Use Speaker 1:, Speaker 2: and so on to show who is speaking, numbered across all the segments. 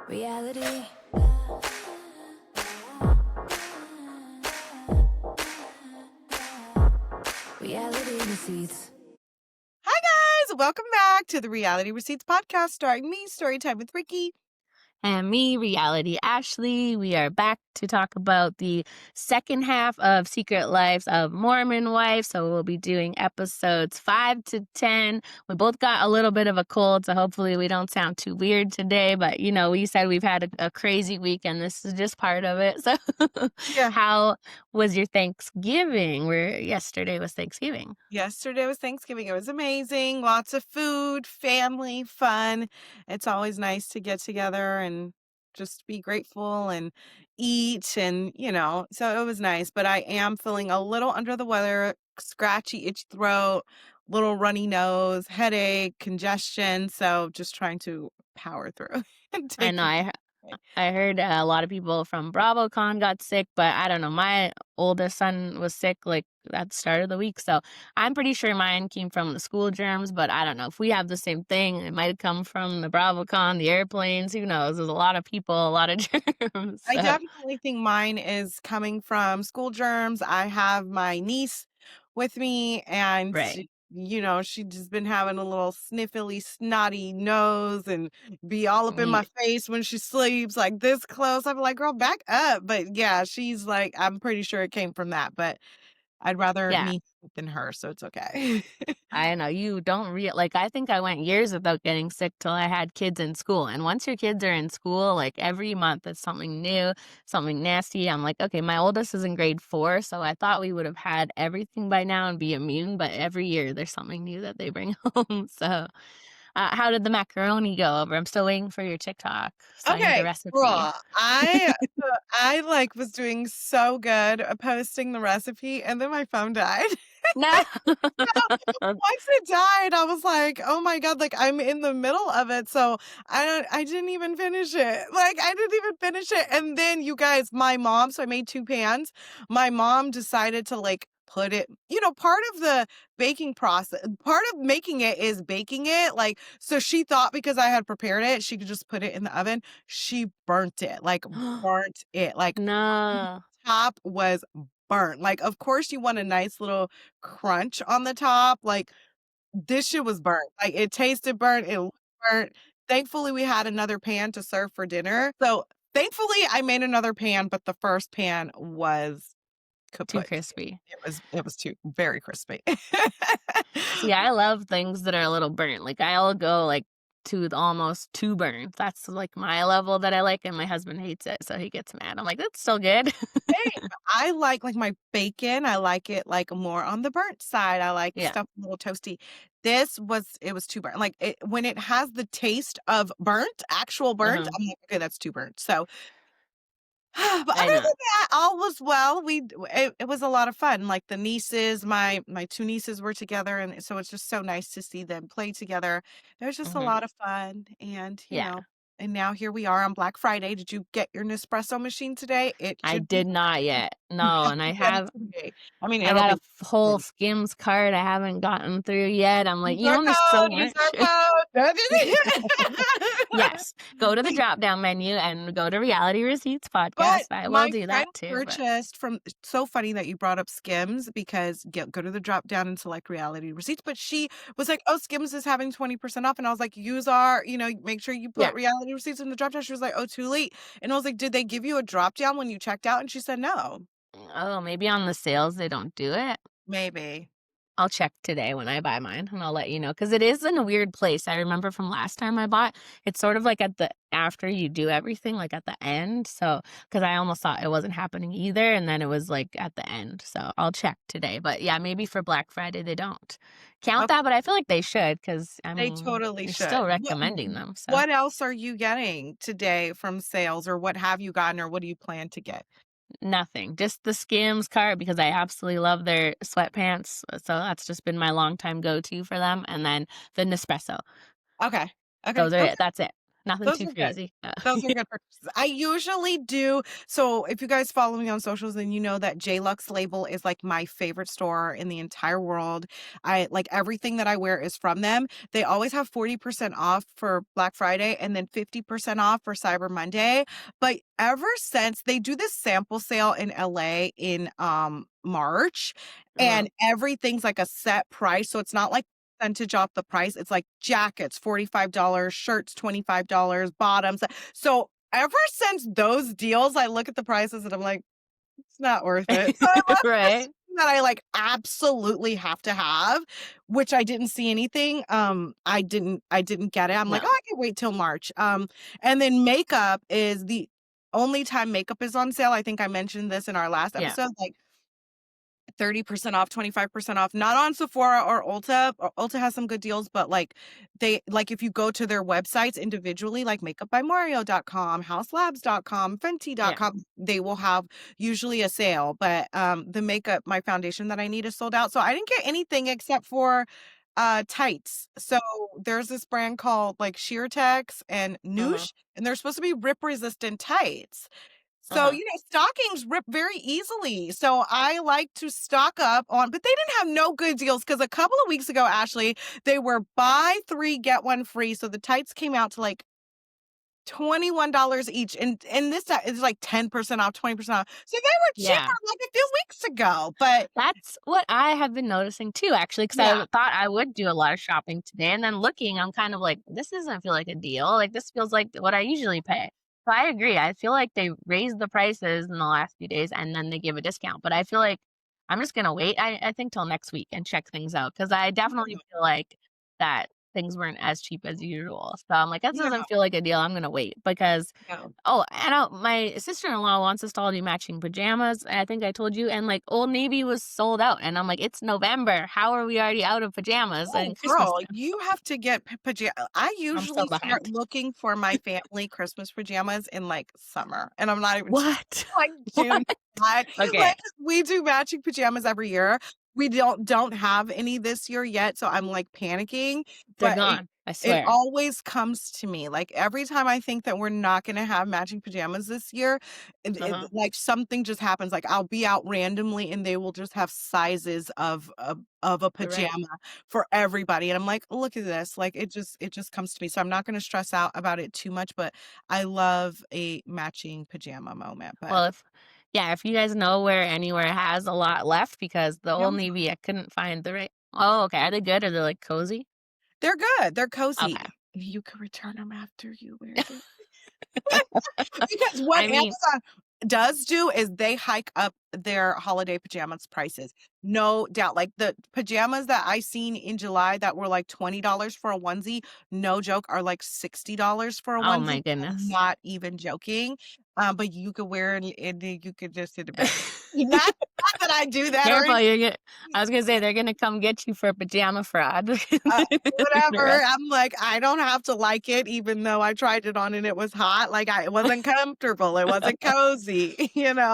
Speaker 1: Reality. Reality receipts.
Speaker 2: Hi guys, welcome back to the Reality Receipts podcast starring me, Storytime with Ricky.
Speaker 3: And me, Reality Ashley. We are back to talk about the second half of Secret Lives of Mormon Wives. So we'll be doing episodes 5 to 10. We both got a little bit of a cold, so hopefully we don't sound too weird today. But, we said we've had a crazy week, and this is just part of it. So
Speaker 2: Yeah.
Speaker 3: how was your Thanksgiving? Yesterday was Thanksgiving.
Speaker 2: Yesterday was Thanksgiving. It was amazing. Lots of food, family, fun. It's always nice to get together and just be grateful and eat so it was nice. But I am feeling a little under the weather, scratchy, itchy throat, little runny nose, headache, congestion. So just trying to power through and
Speaker 3: I
Speaker 2: take
Speaker 3: know.
Speaker 2: it.
Speaker 3: I heard a lot of people from BravoCon got sick, but I don't know. My oldest son was sick like at the start of the week, so I'm pretty sure mine came from the school germs. But I don't know if we have the same thing. It might have come from the BravoCon, the airplanes. Who knows? There's a lot of people, a lot of germs.
Speaker 2: I
Speaker 3: So
Speaker 2: definitely think mine is coming from school germs. I have my niece with me, and
Speaker 3: right,
Speaker 2: she's just been having a little sniffly, snotty nose and be all up in my
Speaker 3: Ye-
Speaker 2: face when she sleeps, like this close. I'm like, girl, back up. But yeah, she's like, I'm pretty sure it came from that, but I'd rather
Speaker 3: yeah.
Speaker 2: me than her, so it's okay.
Speaker 3: I know you don't like I think I went years without getting sick till I had kids in school. And once your kids are in school, like every month it's something new, something nasty. I'm like, okay, my oldest is in grade 4, so I thought we would have had everything by now and be immune, but every year there's something new that they bring home. So, how did the macaroni go over? I'm still waiting for your TikTok, so I need the
Speaker 2: Okay,
Speaker 3: recipe.
Speaker 2: girl, I like was doing so good at posting the recipe, and then my phone died.
Speaker 3: No.
Speaker 2: Once it died, I was like, "Oh my god," like, I'm in the middle of it, so I didn't even finish it. Like, I didn't even finish it, and then you guys, my mom so I made 2 pans. My mom decided to, like, put it part of the baking process part of making it is baking it, like, so she thought because I had prepared it, she could just put it in the oven. She burnt it, like, burnt it, like,
Speaker 3: No.
Speaker 2: top was burnt. Like, of course, you want a nice little crunch on the top, like, this shit was burnt. Like, it tasted burnt, it looked burnt. Thankfully, we had another pan to serve for dinner. So, thankfully, I made another pan, but the first pan was
Speaker 3: Too
Speaker 2: kaput.
Speaker 3: crispy.
Speaker 2: It was too very crispy.
Speaker 3: See, I love things that are a little burnt. Like I'll go like to almost 2 burns. That's like my level that I like, and my husband hates it, so he gets mad. I'm like, "That's still good."
Speaker 2: Same. I like my bacon, I like it, like, more on the burnt side. I like
Speaker 3: Yeah,
Speaker 2: stuff a little toasty. It was too burnt. Like, when it has the taste of burnt, actual burnt,
Speaker 3: uh-huh.
Speaker 2: I'm like, "Okay, that's too burnt." So, but
Speaker 3: I
Speaker 2: other
Speaker 3: know.
Speaker 2: than that, all was well. It was a lot of fun. Like, the nieces, my 2 nieces were together, and so it's just so nice to see them play together. It was just a
Speaker 3: Mhm.
Speaker 2: lot of fun, and,
Speaker 3: Yeah.
Speaker 2: and now here we are on Black Friday. Did you get your Nespresso machine today? It
Speaker 3: I
Speaker 2: should be
Speaker 3: did not yet.
Speaker 2: You
Speaker 3: No,
Speaker 2: have
Speaker 3: and
Speaker 2: to get it today. I mean,
Speaker 3: I
Speaker 2: it'll
Speaker 3: got a
Speaker 2: be
Speaker 3: whole
Speaker 2: ready.
Speaker 3: Skims card I haven't gotten through yet. I'm like,
Speaker 2: Use our
Speaker 3: there's so
Speaker 2: code, use our
Speaker 3: much.
Speaker 2: code.
Speaker 3: Yes, go to the drop down menu and go to Reality Receipts
Speaker 2: But
Speaker 3: podcast. I will
Speaker 2: my
Speaker 3: do
Speaker 2: friend
Speaker 3: that too, but
Speaker 2: purchased from it's so funny that you brought up Skims because go to the drop down and select reality receipts, but she was like, "Oh, Skims is having 20% off," and I was like, "Use our make sure you
Speaker 3: yeah.
Speaker 2: put reality receipts in the drop down." She was like, "Oh, too late." And I was like, "Did they give you a drop down when you checked out?" And she said, "No."
Speaker 3: Oh, maybe on the sales they don't do it?
Speaker 2: Maybe.
Speaker 3: I'll check today when I buy mine, and I'll let you know because it is in a weird place. I remember from last time I bought, it's sort of like at the after you do everything, like at the end. So, because I almost thought it wasn't happening either, and then it was like at the end. So I'll check today. But yeah, maybe for Black Friday they don't count
Speaker 2: Okay,
Speaker 3: that, but I feel like they should because I
Speaker 2: they
Speaker 3: mean
Speaker 2: totally
Speaker 3: you're
Speaker 2: should.
Speaker 3: still
Speaker 2: What
Speaker 3: recommending them. So
Speaker 2: what else are you getting today from sales, or what have you gotten, or what do you plan to get?
Speaker 3: nothing, just the Skims cart because I absolutely love their sweatpants. So that's just been my long time go to for them, and then the Nespresso.
Speaker 2: Okay. Okay.
Speaker 3: Those are
Speaker 2: Okay.
Speaker 3: it. That's it. Nothing
Speaker 2: Those
Speaker 3: too
Speaker 2: are good.
Speaker 3: crazy.
Speaker 2: Those are good purchases. I usually do so if you guys follow me on socials, then you know that JLux Label is, like, my favorite store in the entire world. I like, everything that I wear is from them. They always have 40% off for Black Friday and then 50% off for Cyber Monday, but ever since they do this sample sale in LA in, March,
Speaker 3: Uh-huh.
Speaker 2: and everything's, like, a set price, so it's not like percentage off the price. It's like jackets, $45, shirts, $25, bottoms. So ever since those deals, I look at the prices and I'm like, it's not worth it. So unless there's
Speaker 3: Right?
Speaker 2: something that I like absolutely have to have, which I didn't see anything. I didn't get it. I'm like,
Speaker 3: No.
Speaker 2: oh, I can wait till March. And then makeup is the only time makeup is on sale. I think I mentioned this in our last
Speaker 3: Yeah.
Speaker 2: episode. Like 30% off, 25% off, not on Sephora or Ulta. Ulta has some good deals, but like if you go to their websites individually, like makeupbymario.com, houselabs.com,
Speaker 3: Yeah.
Speaker 2: fenty.com, they will have usually a sale. But the makeup, my foundation that I need is sold out. So I didn't get anything except for tights. So there's this brand called like Sheertex and
Speaker 3: Uh-huh.
Speaker 2: Noosh, and they're supposed to be rip resistant tights. So,
Speaker 3: Uh-huh.
Speaker 2: stockings rip very easily. So I like to stock up on, but they didn't have no good deals because a couple of weeks ago, Ashley, they were buy three, get one free. So the tights came out to like $21 each. And this time it's like 10% off, 20% off. So they were
Speaker 3: Yeah.
Speaker 2: cheaper like a few weeks ago. But
Speaker 3: That's what I have been noticing too, actually, because I
Speaker 2: yeah,
Speaker 3: thought I would do a lot of shopping today, and then looking, I'm kind of like, this doesn't feel like a deal. Like this feels like what I usually pay. So I agree. I feel like they raised the prices in the last few days, and then they give a discount. But I feel like I'm just gonna wait. I think till next week and check things out because I definitely feel like that things weren't as cheap as usual. So I'm like, this
Speaker 2: no,
Speaker 3: doesn't feel like a deal. I'm gonna wait because
Speaker 2: no.
Speaker 3: oh, and my sister-in-law wants us to all do matching pajamas. I think I told you, and like Old Navy was sold out, and I'm like, it's November. How are we already out of pajamas
Speaker 2: Oh,
Speaker 3: and Christmas
Speaker 2: girl,
Speaker 3: stuff?
Speaker 2: you have to get I
Speaker 3: I'm so
Speaker 2: usually start
Speaker 3: behind.
Speaker 2: looking for my family Christmas pajamas in like summer, and I'm not even
Speaker 3: What?
Speaker 2: like June,
Speaker 3: What?
Speaker 2: July.
Speaker 3: Okay,
Speaker 2: Like we do matching pajamas every year. We don't have any this year yet, so I'm like panicking,
Speaker 3: they're
Speaker 2: but it
Speaker 3: gone. I
Speaker 2: it
Speaker 3: swear.
Speaker 2: always comes to me. Like every time I think that we're not going to have matching pajamas this year,
Speaker 3: Uh-huh.
Speaker 2: like something just happens. Like I'll be out randomly and they will just have sizes of a
Speaker 3: Right.
Speaker 2: pajama for everybody. And I'm like, look at this. Like it just comes to me. So I'm not going to stress out about it too much, but I love a matching pajama moment. But
Speaker 3: Well, if you guys know where anywhere has a lot left, because the
Speaker 2: yeah,
Speaker 3: Old Navy I couldn't find the right. Oh, okay. Are they good? Are they like cozy?
Speaker 2: they're good. They're
Speaker 3: Okay.
Speaker 2: cozy. You can return them after you wear them. Because what
Speaker 3: I mean,
Speaker 2: Amazon does do is they hike up their holiday pajamas prices. No doubt. Like the pajamas that I seen in July that were like $20 for a onesie, no joke, are like $60 for a
Speaker 3: oh
Speaker 2: onesie.
Speaker 3: my
Speaker 2: I'm
Speaker 3: goodness.
Speaker 2: not even joking. But you could wear it and then you could just sit in bed. Not that I do that or
Speaker 3: Careful,
Speaker 2: anything.
Speaker 3: you're gonna I was gonna say they're gonna come get you for pajama fraud. The
Speaker 2: Whatever.
Speaker 3: rest
Speaker 2: I'm like, I don't have to like it, even though I tried it on and it was hot. Like it wasn't comfortable. It wasn't cozy,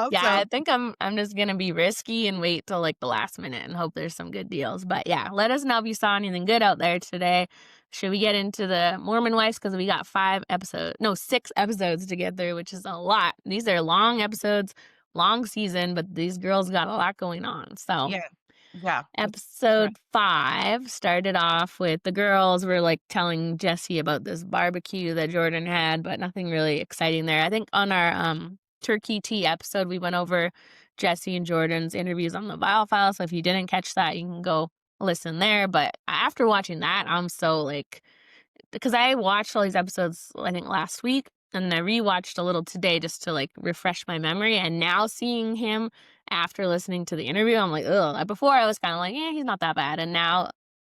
Speaker 3: Yeah,
Speaker 2: So
Speaker 3: I think I'm just gonna be risky and wait till, like, the last minute and hope there's some good deals, but, yeah, let us know if you saw anything good out there today. Should we get into the Mormon wives? Because we got 6 episodes to get through, which is a lot. These are long episodes, long season, but these girls got a lot going on, so
Speaker 2: yeah, yeah. Right.
Speaker 3: episode 5 started off with the girls were like telling Jesse about this barbecue that Jordan had, but nothing really exciting there. I think on our turkey tea episode, we went over Jesse and Jordan's interviews on the Vile File. So if you didn't catch that, you can go listen there. But after watching that, I'm so like, because I watched all these episodes, I think last week, and I rewatched a little today just to like refresh my memory. And now seeing him after listening to the interview, I'm like, ugh. Before I was kind of like, yeah, he's not that bad. And now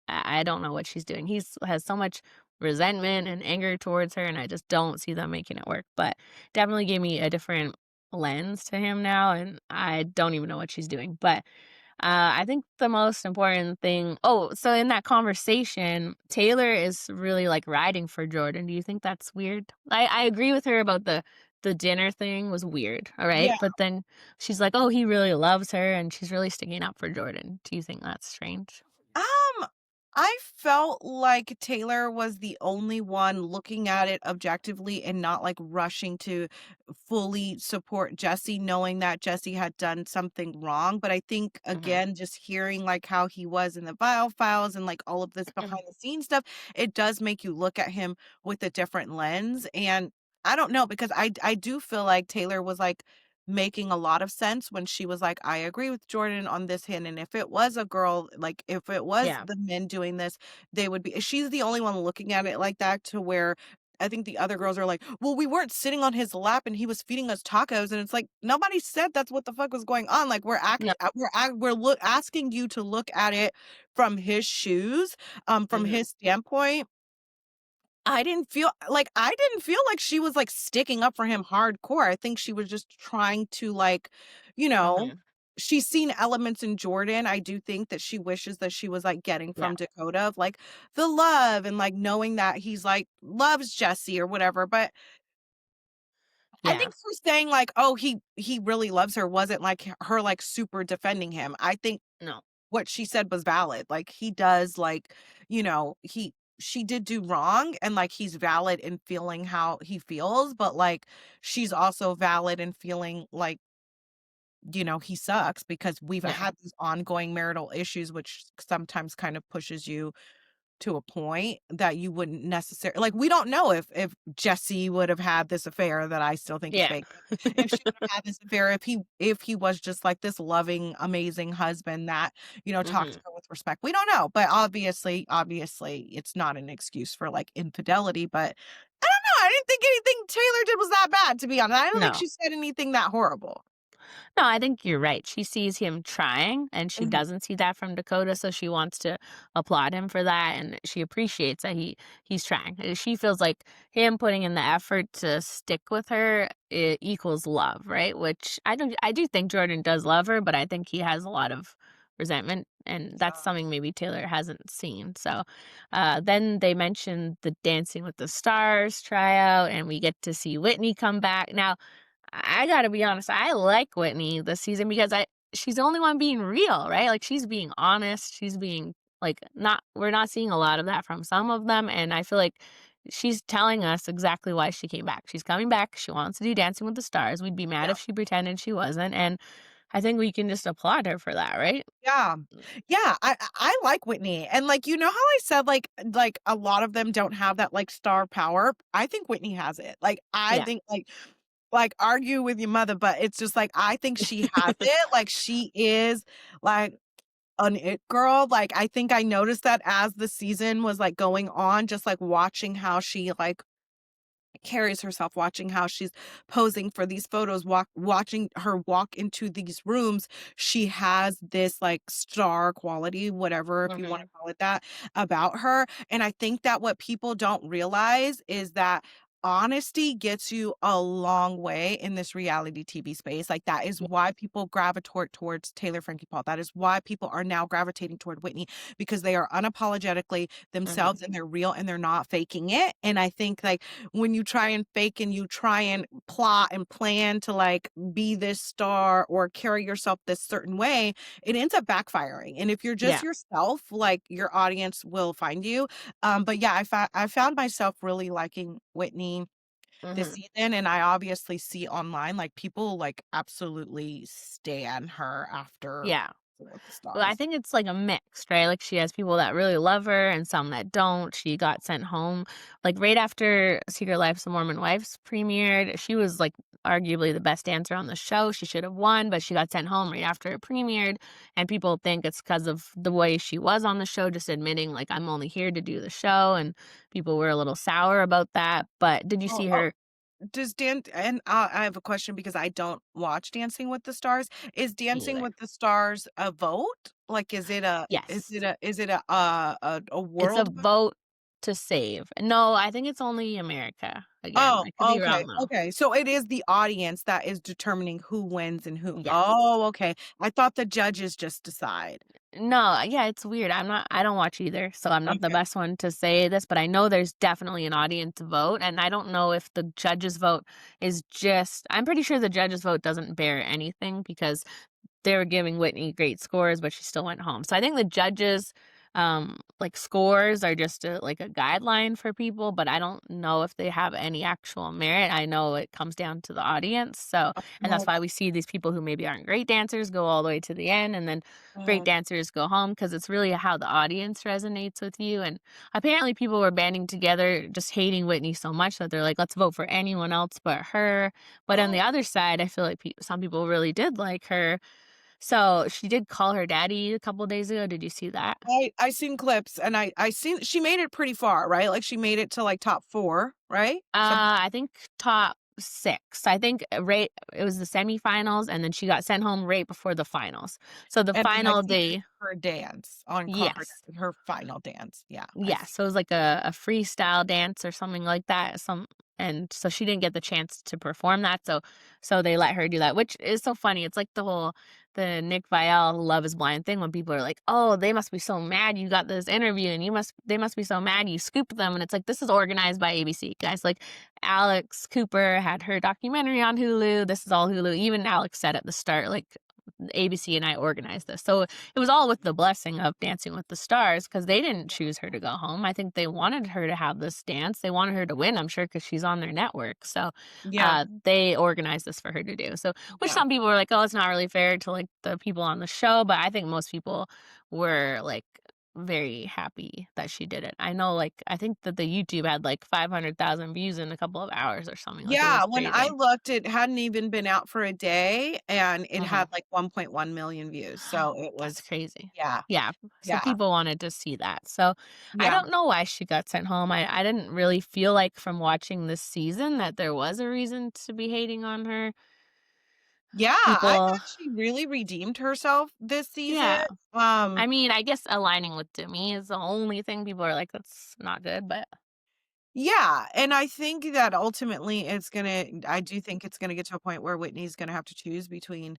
Speaker 3: I don't know what she's doing. He's has so much resentment and anger towards her, and I just don't see them making it work. But definitely gave me a different lens to him now, and I don't even know what she's doing. But I think the most important thing. Oh, so in that conversation, Taylor is really like riding for Jordan. Do you think that's weird? I agree with her about the dinner thing was weird. All right,
Speaker 2: Yeah.
Speaker 3: but then she's like, oh, he really loves her, and she's really sticking up for Jordan. Do you think that's strange?
Speaker 2: Um, I felt like Taylor was the only one looking at it objectively and not like rushing to fully support Jesse, knowing that Jesse had done something wrong. But I think,
Speaker 3: Mhm.
Speaker 2: again, just hearing like how he was in the bio files and like all of this behind the scenes stuff, it does make you look at him with a different lens. And I don't know, because I do feel like Taylor was like making a lot of sense when she was like, I agree with Jordan on this hint. And if it was a girl, like if it was
Speaker 3: Yeah.
Speaker 2: the men doing this, they would be, she's the only one looking at it like that, to where I think the other girls are like, well, we weren't sitting on his lap and he was feeding us tacos. And it's like, nobody said that's what the fuck was going on. Like
Speaker 3: No.
Speaker 2: asking you to look at it from his shoes, from
Speaker 3: Mhm.
Speaker 2: his standpoint. I didn't feel like she was, like, sticking up for him hardcore. I think she was just trying to, like, you know,
Speaker 3: Mhm.
Speaker 2: she's seen elements in Jordan. I do think that she wishes that she was, like, getting
Speaker 3: Yeah.
Speaker 2: from Dakota of, like, the love and, like, knowing that he's, like, loves Jesse or whatever. But I
Speaker 3: Yeah.
Speaker 2: think her saying, like, "Oh, he really loves her," wasn't, like, her, like, super defending him. I think
Speaker 3: No.
Speaker 2: what she said was valid. Like, he does, like, she did do wrong, and, like, he's valid in feeling how he feels, but, like, she's also valid in feeling like, he sucks, because we've
Speaker 3: Yeah.
Speaker 2: had these ongoing marital issues, which sometimes kind of pushes you to a point that you wouldn't necessarily, like, we don't know if Jesse would have had this affair that I still think is
Speaker 3: Yeah.
Speaker 2: fake. If she would have had this affair, if he was just like this loving, amazing husband that, talked to
Speaker 3: Mhm.
Speaker 2: her with respect. We don't know. But obviously it's not an excuse for like infidelity. But I don't know. I didn't think anything Taylor did was that bad, to be honest. I don't think
Speaker 3: No.
Speaker 2: she said anything that horrible.
Speaker 3: No, I think you're right. She sees him trying, and she
Speaker 2: Mhm.
Speaker 3: doesn't see that from Dakota, so she wants to applaud him for that, and she appreciates that he's trying. She feels like him putting in the effort to stick with her equals love, right? Which I do think Jordan does love her, but I think he has a lot of resentment, and that's
Speaker 2: Yeah.
Speaker 3: something maybe Taylor hasn't seen. So, then they mentioned the Dancing with the Stars tryout, and we get to see Whitney come back. Now, I gotta be honest, I like Whitney this season because I she's the only one being real, right? Like, she's being honest, she's being, like, not we're not seeing a lot of that from some of them, and I feel like she's telling us exactly why she came back. She's coming back, she wants to do Dancing with the Stars. We'd be mad
Speaker 2: Yeah.
Speaker 3: if she pretended she wasn't, and I think we can just applaud her for that, right?
Speaker 2: Yeah. Yeah, I like Whitney, and, like, how I said, like, a lot of them don't have that, like, star power? I think Whitney has it. Like, I
Speaker 3: Yeah.
Speaker 2: think, argue with your mother, but it's just, like, I think she has it. Like, she is, like, an it girl. Like, I think I noticed that as the season was, like, going on, just, like, watching how she, like, carries herself, watching how she's posing for these photos, watching her walk into these rooms. She has this like star quality, whatever, if you want to
Speaker 3: Mhm.
Speaker 2: call it that, about her. And I think that what people don't realize is that honesty gets you a long way in this reality TV space. Like, that is
Speaker 3: Yeah.
Speaker 2: why people gravitate towards Taylor Frankie Paul. That is why people are now gravitating toward Whitney, because they are unapologetically
Speaker 3: Mhm.
Speaker 2: themselves and they're real and they're not faking it. And I think, like, when you try and fake and you try and plot and plan to like be this star or carry yourself this certain way, it ends up backfiring. And if you're just
Speaker 3: Yeah.
Speaker 2: yourself, like, your audience will find you. But yeah, I found myself really liking Whitney this
Speaker 3: Mhm.
Speaker 2: season, and I obviously see online like people like absolutely stan her after
Speaker 3: Yeah.
Speaker 2: with the
Speaker 3: Well, I
Speaker 2: stars.
Speaker 3: think it's like a mix, right? Like she has people that really love her and some that don't. She got sent home like right after Secret Life of the Mormon Wives premiered. She was like arguably the best dancer on the show. She should have won, but she got sent home right after it premiered. And people think it's because of the way she was on the show, just admitting like I'm only here to do the show. And people were a little sour about that. But did you
Speaker 2: Oh,
Speaker 3: see
Speaker 2: oh,
Speaker 3: her?
Speaker 2: does Dan and I have a question because I don't watch Dancing with the Stars. Is
Speaker 3: Me
Speaker 2: Dancing
Speaker 3: either.
Speaker 2: with the Stars a vote? Like,
Speaker 3: Yes.
Speaker 2: is it a
Speaker 3: It's a
Speaker 2: world vote?
Speaker 3: vote to save. No, I think it's only America. Again,
Speaker 2: Oh,
Speaker 3: I could be
Speaker 2: okay,
Speaker 3: wrong though.
Speaker 2: okay. So it is the audience that is determining who wins and who.
Speaker 3: Yes.
Speaker 2: Oh, okay. I thought the judges just decide.
Speaker 3: No, yeah, it's weird. I don't watch either, so I'm not the
Speaker 2: Okay.
Speaker 3: best one to say this, but I know there's definitely an audience vote, and I don't know if the judges vote is just I'm pretty sure the judges vote doesn't bear anything because they were giving Whitney great scores, but she still went home. So I think the judges like scores are just like a guideline for people, but I don't know if they have any actual merit. I know it comes down to the audience. So, and that's
Speaker 2: Oh,
Speaker 3: why we see these people who maybe aren't great dancers go all the way to the end, and then great
Speaker 2: oh,
Speaker 3: dancers go home because it's really how the audience resonates with you. And apparently, people were banding together, just hating Whitney so much that they're like, let's vote for anyone else but her. But on
Speaker 2: oh.
Speaker 3: the other side, I feel like some people really did like her. So she did call her daddy a couple days ago. Did you see that?
Speaker 2: I seen clips and I seen she made it pretty far, right? Like she made it to like top 4, right? Something.
Speaker 3: I think top 6. I think right it was the semifinals, and then she got sent home right before the finals. So the
Speaker 2: And then I
Speaker 3: final
Speaker 2: seen
Speaker 3: day.
Speaker 2: her dance on
Speaker 3: Yes.
Speaker 2: her final dance. Yeah, I
Speaker 3: Yeah,
Speaker 2: see.
Speaker 3: so it was like a freestyle dance or something like that. And so she didn't get the chance to perform that. So they let her do that, which is so funny. It's like the Nick Viall Love Is Blind thing when people are like, "Oh, they must be so mad you got this interview, and they must be so mad you scooped them." And it's like this is organized by ABC, guys. Like Alex Cooper had her documentary on Hulu. This is all Hulu. Even Alex said at the start, like ABC and I organized this. So it was all with the blessing of Dancing with the Stars because they didn't choose her to go home. I think they wanted her to have this dance. They wanted her to win, I'm sure, because she's on their network. So
Speaker 2: Yeah,
Speaker 3: they organized this for her to do. So, which
Speaker 2: yeah.
Speaker 3: some people were like, oh, it's not really fair to like the people on the show. But I think most people were like, very happy that she did it. I know, like, I think that the YouTube had like 500,000 views in a couple of hours or something. Like, it
Speaker 2: Yeah,
Speaker 3: was
Speaker 2: when I
Speaker 3: crazy.
Speaker 2: looked, it hadn't even been out for a day, and it
Speaker 3: Hmm.
Speaker 2: had, like, 1.1 million views, so it
Speaker 3: That's
Speaker 2: was
Speaker 3: crazy.
Speaker 2: yeah,
Speaker 3: Yeah, so
Speaker 2: yeah,
Speaker 3: people wanted to see that. So, I
Speaker 2: yeah.
Speaker 3: don't know why she got sent home. I didn't really feel like from watching this season that there was a reason to be hating on her.
Speaker 2: Yeah, I
Speaker 3: People
Speaker 2: thought she really redeemed herself this season,
Speaker 3: yeah.
Speaker 2: um
Speaker 3: I mean, I guess aligning with Demi is the only thing people are like, "That's not good," but
Speaker 2: yeah, and I think that ultimately I do think it's gonna get to a point where Whitney's gonna have to choose between,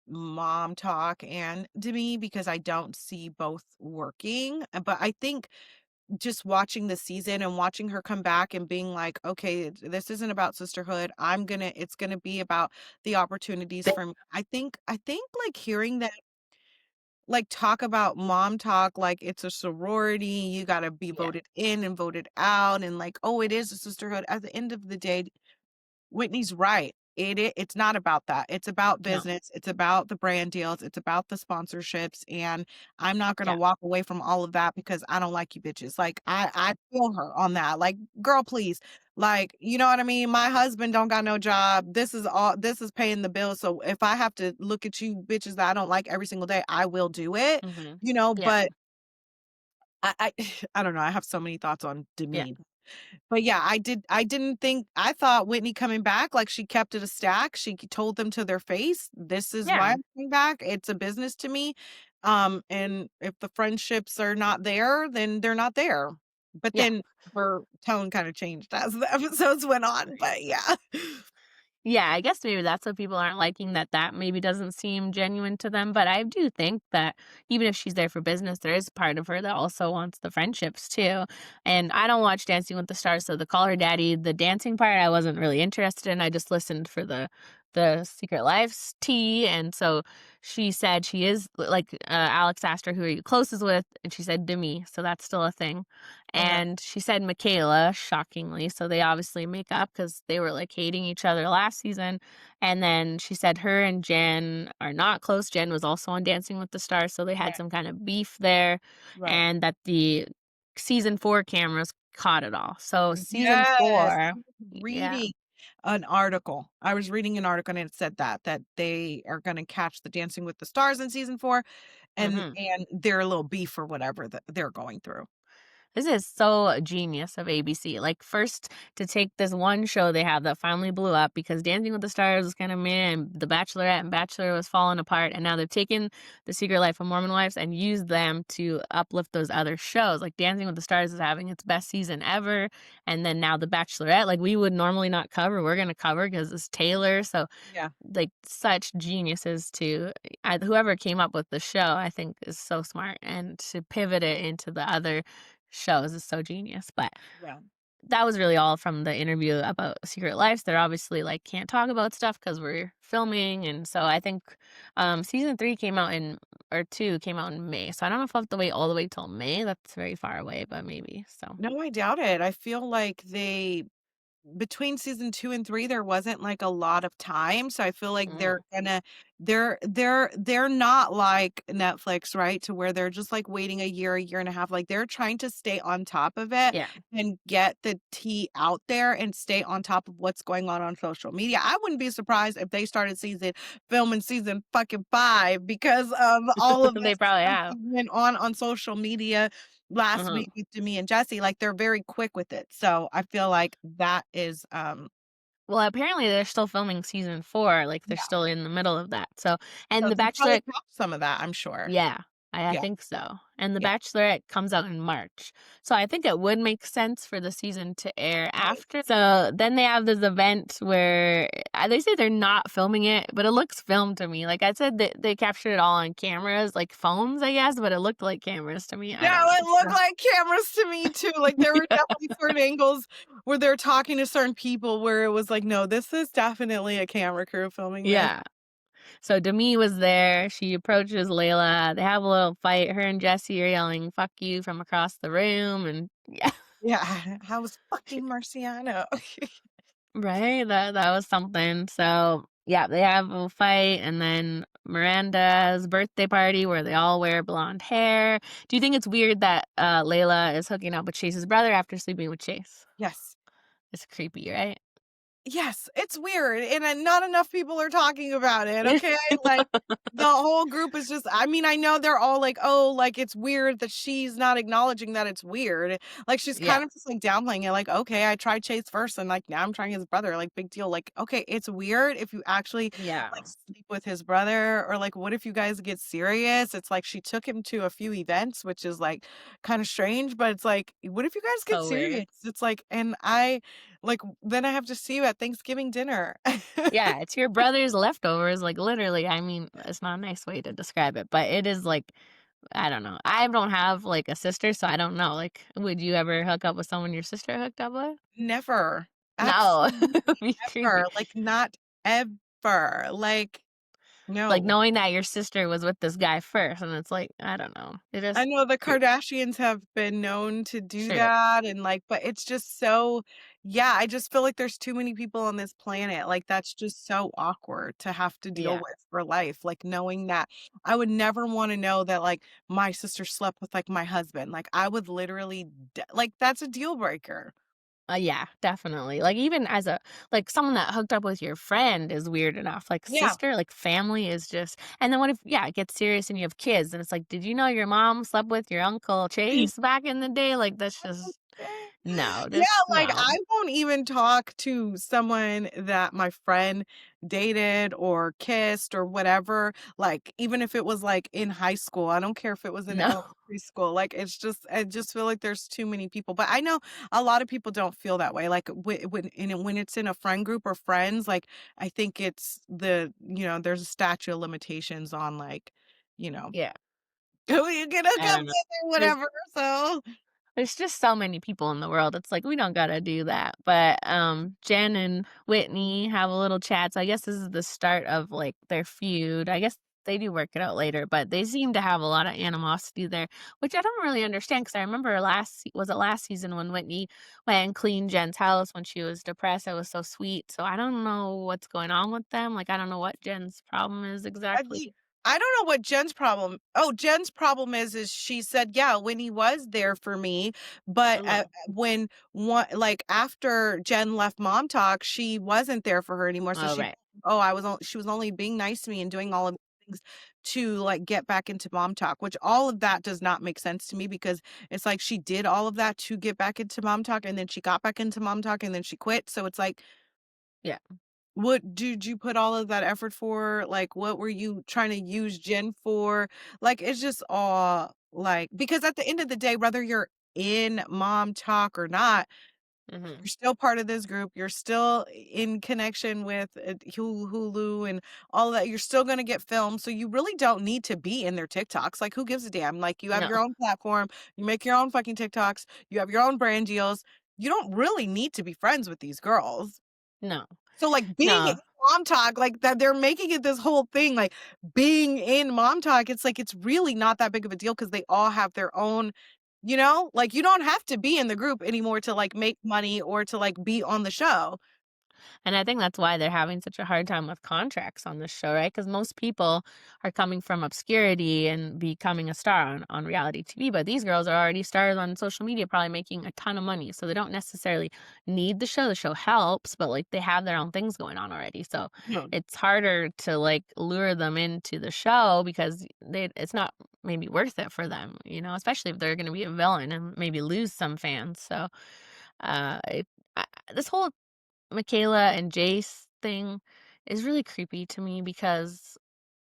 Speaker 2: Mom Talk and Demi because I don't see both working, but I think just watching the season and watching her come back and being like, "Okay, this isn't about sisterhood. It's gonna be about the opportunities for me." I think, like, hearing that, like, talk about mom talk like it's a sorority, you gotta be
Speaker 3: yeah.
Speaker 2: voted in and voted out, and like, "Oh, it is a sisterhood." At the end of the day, Whitney's right. It's not about that. It's about
Speaker 3: No.
Speaker 2: business. It's about the brand deals. It's about the sponsorships, and I'm not gonna
Speaker 3: Yeah.
Speaker 2: walk away from all of that because I don't like you bitches. Like, I feel her on that. Like, girl, please. Like, you know what I mean? My husband don't got no job. This is paying the bill. So if I have to look at you bitches that I don't like every single day, I will do it,
Speaker 3: Mhm. Yeah.
Speaker 2: but I I don't know. I have so many thoughts on
Speaker 3: Yeah.
Speaker 2: Demi. But yeah, I thought Whitney coming back, like, she kept it a stack. She told them to their face, "This is
Speaker 3: Yeah.
Speaker 2: why I'm coming back. It's a business to me. And if the friendships are not there, then they're not there." But
Speaker 3: Yeah.
Speaker 2: then her tone kinda changed as the episodes went on, but yeah.
Speaker 3: Yeah, I guess maybe that's what people aren't liking, that maybe doesn't seem genuine to them, but I do think that even if she's there for business, there is part of her that also wants the friendships too, and I don't watch Dancing with the Stars, so the Call Her Daddy, the dancing part, I wasn't really interested in, I just listened for the Secret Life's tea, and so she said she is like, Alex asked her, "Who are you closest with?" And she said, "Demi," so that's still a thing,
Speaker 2: Okay.
Speaker 3: and she said Michaela, shockingly, so they obviously make up because they were, like, hating each other last season, and then she said her and Jen are not close. Jen was also on Dancing with the Stars, so they had
Speaker 2: Right,
Speaker 3: some kind of beef there,
Speaker 2: right.
Speaker 3: and that the season 4 cameras caught it all. So season
Speaker 2: Yes.
Speaker 3: 4
Speaker 2: I was
Speaker 3: yeah,
Speaker 2: reading an article. I was reading an article and it said that they are gonna catch the Dancing with the Stars in season 4
Speaker 3: mhm.
Speaker 2: and their little beef or whatever that they're going through.
Speaker 3: This is so genius of ABC. Like, first to take this one show they have that finally blew up because Dancing with the Stars was kind of meh, and The Bachelorette and Bachelor was falling apart, and now they've taken The Secret Life of Mormon Wives and used them to uplift those other shows. Like, Dancing with the Stars is having its best season ever, and then now The Bachelorette, like, we would normally not cover, we're gonna cover because it's Taylor. So,
Speaker 2: Yeah,
Speaker 3: like, such geniuses to whoever came up with the show, I think, is so smart, and to pivot it into the other shows is so genius. But
Speaker 2: yeah.
Speaker 3: that was really all from the interview about Secret Life. They're obviously, like, can't talk about stuff because 'cause we're filming, and so I think, season 3 came out in or 2 came out in May, so I don't know if I'll have to wait all the way till May. That's very far away, but maybe, so
Speaker 2: No, I doubt it. I feel like they between season 2 and 3, there wasn't, like, a lot of time, so I feel like
Speaker 3: mm,
Speaker 2: they're not like Netflix, right? To where they're just, like, waiting a year and a half, like, they're trying to stay on top of it
Speaker 3: yeah.
Speaker 2: and get the tea out there and stay on top of what's going on social media. I wouldn't be surprised if they started filming season fucking 5 because of all of
Speaker 3: They
Speaker 2: this
Speaker 3: probably
Speaker 2: stuff
Speaker 3: have.
Speaker 2: that went on social media last
Speaker 3: Uh-huh.
Speaker 2: week with Demi and Jesse, like, they're very quick with it, so I feel like that is,
Speaker 3: Well, apparently they're still filming season 4, like, they're
Speaker 2: yeah,
Speaker 3: still in the middle of that, so and
Speaker 2: so
Speaker 3: The
Speaker 2: they probably
Speaker 3: Bachelorette.
Speaker 2: kept some of that, I'm sure.
Speaker 3: Yeah, I
Speaker 2: Yeah,
Speaker 3: think so, and The
Speaker 2: yeah,
Speaker 3: Bachelorette comes out in March, so I think it would make sense for the season to air
Speaker 2: right.
Speaker 3: after. So then they have this event where they say they're not filming it, but it looks filmed to me. Like I said, they captured it all on cameras, like phones, I guess, but it looked like cameras to me. I
Speaker 2: Yeah,
Speaker 3: don't
Speaker 2: it looked
Speaker 3: know.
Speaker 2: like cameras to me too, like, there were definitely certain angles where they're talking to certain people where it was like, "No, this is definitely a camera crew filming this."
Speaker 3: Yeah. So Demi was there. She approaches Layla. They have a little fight. Her and Jesse are yelling "fuck you" from across the room, and yeah.
Speaker 2: Yeah, I was fucking Marciano.
Speaker 3: Right? That was something. So, yeah, they have a fight, and then Miranda's birthday party where they all wear blonde hair. Do you think it's weird that, Layla is hooking up with Chase's brother after sleeping with Chase?
Speaker 2: Yes.
Speaker 3: It's creepy, right?
Speaker 2: Yes, it's weird, and, not enough people are talking about it, okay? Like, the whole group is just I mean, I know they're all like, "Oh, like, it's weird that she's not acknowledging that it's weird." Like, she's
Speaker 3: Yeah.
Speaker 2: kind of just, like, downplaying it, like, "Okay, I tried Chase first, and, like, now I'm trying his brother, like, big deal." Like, okay, it's weird if you actually,
Speaker 3: Yeah.
Speaker 2: like, sleep with his brother, or, like, what if you guys get serious? It's like she took him to a few events, which is, like, kinda strange, but it's like, what if you guys get
Speaker 3: So weird.
Speaker 2: serious? It's like then I have to see you at Thanksgiving dinner.
Speaker 3: Yeah, it's your brother's leftovers, like, literally, I mean, it's not a nice way to describe it, but it is, like, I don't know. I don't have, like, a sister, so I don't know, like, would you ever hook up with someone your sister hooked up with?
Speaker 2: Never.
Speaker 3: No.
Speaker 2: Absolutely
Speaker 3: It'd be
Speaker 2: never.
Speaker 3: creepy.
Speaker 2: Like, not ever. Like,
Speaker 3: Like,
Speaker 2: no.
Speaker 3: knowing that your sister was with this guy first, and it's like, I don't know. It
Speaker 2: I
Speaker 3: just
Speaker 2: know the
Speaker 3: weird.
Speaker 2: Kardashians have been known to do
Speaker 3: Sure.
Speaker 2: that and, like but it's just so yeah, I just feel like there's too many people on this planet, like, that's just so awkward to have to deal
Speaker 3: Yeah.
Speaker 2: with for life, like, knowing that I would never wanna know that, like, my sister slept with, like, my husband, like, I would literally like, that's a deal breaker.
Speaker 3: Yeah, definitely. Like, even as a like, someone that hooked up with your friend is weird enough. Like,
Speaker 2: Yeah.
Speaker 3: sister, like, family is just and then what if yeah, it gets serious and you have kids, and it's like, "Did you know your mom slept with your uncle Chase back in the day?" Like, that's just no,
Speaker 2: Yeah,
Speaker 3: just
Speaker 2: like,
Speaker 3: no.
Speaker 2: I won't even talk to someone that my friend dated or kissed or whatever, like, even if it was, like, in high school, I don't care if it was in
Speaker 3: No.
Speaker 2: elementary school, like, it's just I just feel like there's too many people, but I know a lot of people don't feel that way, like, when it's in a friend group or friends, like, I think it's there's a statute of limitations on, like, you know,
Speaker 3: Yeah,
Speaker 2: who you can hook
Speaker 3: I
Speaker 2: up
Speaker 3: don't know.
Speaker 2: with or
Speaker 3: There's
Speaker 2: whatever, so
Speaker 3: There's just so many people in the world, it's like, we don't gotta do that, but, Jen and Whitney have a little chat, so I guess this is the start of, like, their feud. I guess they do work it out later, but they seem to have a lot of animosity there, which I don't really understand. Because I remember last season when Whitney went and cleaned Jen's house when she was depressed? It was so sweet, so I don't know what's going on with them, like, I don't know what Jen's problem is
Speaker 2: I
Speaker 3: exactly.
Speaker 2: mean, I don't know what Jen's problem is she said, "Yeah, when he was there for me," but,
Speaker 3: Oh.
Speaker 2: when one like, after Jen left Mom Talk, she wasn't there for her anymore, so
Speaker 3: Oh, right.
Speaker 2: she was only being nice to me and doing all of things to, like, get back into Mom Talk, which all of that does not make sense to me because it's like she did all of that to get back into Mom Talk, and then she got back into Mom Talk, and then she quit, so it's like
Speaker 3: Yeah.
Speaker 2: what did you put all of that effort for? Like, what were you trying to use Jen for? Like, it's just all like because at the end of the day, whether you're in Mom Talk or not,
Speaker 3: Mhm.
Speaker 2: you're still part of this group. You're still in connection with Hulu and all of that. You're still going to get filmed. So you really don't need to be in their TikToks. Like, who gives a damn? Like, you have
Speaker 3: No.
Speaker 2: your own platform. You make your own fucking TikToks. You have your own brand deals. you don't really need to be friends with these girls.
Speaker 3: No.
Speaker 2: So, like, being in
Speaker 3: No.
Speaker 2: Mom Talk, like, that they're making it this whole thing, like, being in Mom Talk, it's like, it's really not that big of a deal because they all have their own, like, you don't have to be in the group anymore to, like, make money or to, like, be on the show.
Speaker 3: And I think that's why they're having such a hard time with contracts on this show, right? Because most people are coming from obscurity and becoming a star on reality TV. But these girls are already stars on social media, probably making a ton of money. So they don't necessarily need the show. The show helps, but like they have their own things going on already. So
Speaker 2: No.
Speaker 3: it's harder to like lure them into the show because it's not maybe worth it for them, especially if they're going to be a villain and maybe lose some fans. So uh, it, this whole Michaela and Jace thing is really creepy to me because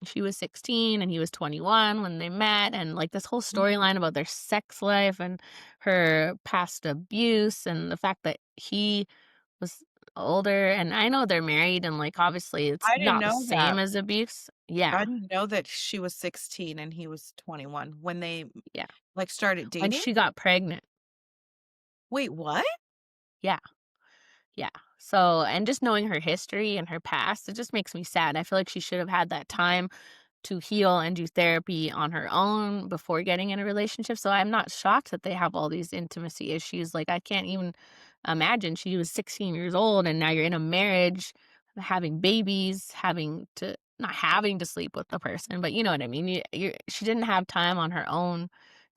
Speaker 3: she was 16 and he was 21 when they met, and like this whole
Speaker 2: Mhm.
Speaker 3: storyline about their sex life and her past abuse and the fact that he was older, and I know they're married and like obviously it's
Speaker 2: I didn't
Speaker 3: not the
Speaker 2: know that.
Speaker 3: same as abuse. Yeah.
Speaker 2: I didn't know that she was 16 and he was 21 when they,
Speaker 3: Yeah.
Speaker 2: like, started
Speaker 3: When
Speaker 2: dating?
Speaker 3: she got pregnant.
Speaker 2: Wait, what?
Speaker 3: Yeah. Yeah. So, and just knowing her history and her past, it just makes me sad. I feel like she should have had that time to heal and do therapy on her own before getting in a relationship. So I'm not shocked that they have all these intimacy issues. Like I can't even imagine she was 16 years old and now you're in a marriage, having babies, having to not having to sleep with the person, but you know what I mean. She didn't have time on her own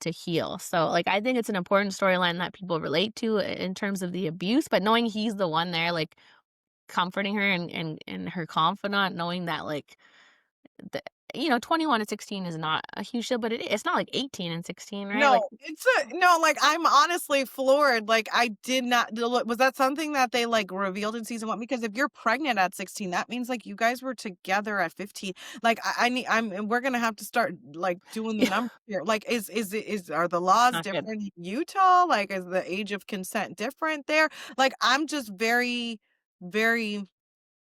Speaker 3: to heal. So like I think it's an important storyline that people relate to in terms of the abuse, but knowing he's the one there like comforting her and her confidant, knowing that like the 21 and 16 is not a huge deal, but it's not like 18 and 16, right? Like,
Speaker 2: No, like, I'm honestly floored, like, I did not was that something that they, like, revealed in season 1? Because if you're pregnant at 16, that means, like, you guys were together at 15. Like, I need and we're gonna have to start, like, doing the
Speaker 3: yeah,
Speaker 2: numbers here. Like, are the
Speaker 3: it's
Speaker 2: laws
Speaker 3: not good.
Speaker 2: different in Utah? Like, is the age of consent different there? Like, I'm just very, very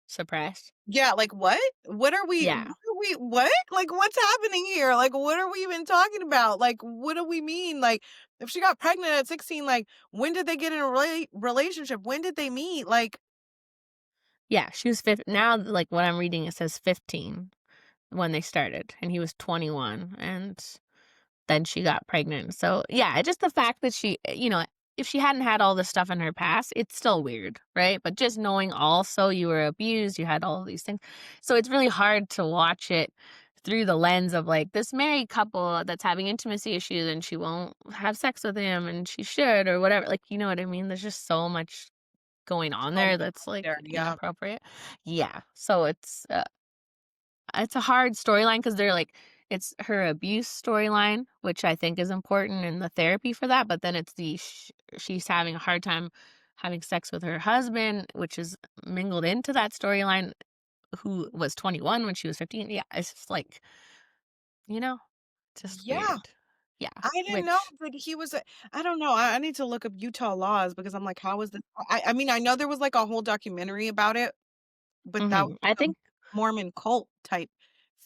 Speaker 3: Suppressed.
Speaker 2: yeah, like, what?
Speaker 3: Yeah.
Speaker 2: What? Like, what's happening here? Like, what are we even talking about? Like, what do we mean? Like, if she got pregnant at 16, like, when did they get in a relationship? When did they meet? Like,
Speaker 3: Yeah. She was 15. Now, like, what I'm reading, it says 15 when they started, and he was 21. And then she got pregnant. So, yeah, just the fact that if she hadn't had all this stuff in her past, it's still weird, right? But just knowing also you were abused, you had all these things. So it's really hard to watch it through the lens of like this married couple that's having intimacy issues and she won't have sex with him and she should or whatever. Like, you know what I mean? There's just so much going on
Speaker 2: oh,
Speaker 3: there that's like
Speaker 2: there, yeah.
Speaker 3: inappropriate. Yeah. So it's a hard storyline because they're like it's her abuse storyline, which I think is important in the therapy for that, but then it's she's having a hard time having sex with her husband, which is mingled into that storyline, who was 21 when she was 15. Yeah, it's just like, you know, just
Speaker 2: Yeah.
Speaker 3: weird. Yeah,
Speaker 2: I didn't know
Speaker 3: which
Speaker 2: that he was I don't know. I need to look up Utah laws because I'm like, how is this? I mean, I know there was like a whole documentary about it, but that was
Speaker 3: I
Speaker 2: like a
Speaker 3: think
Speaker 2: Mormon cult type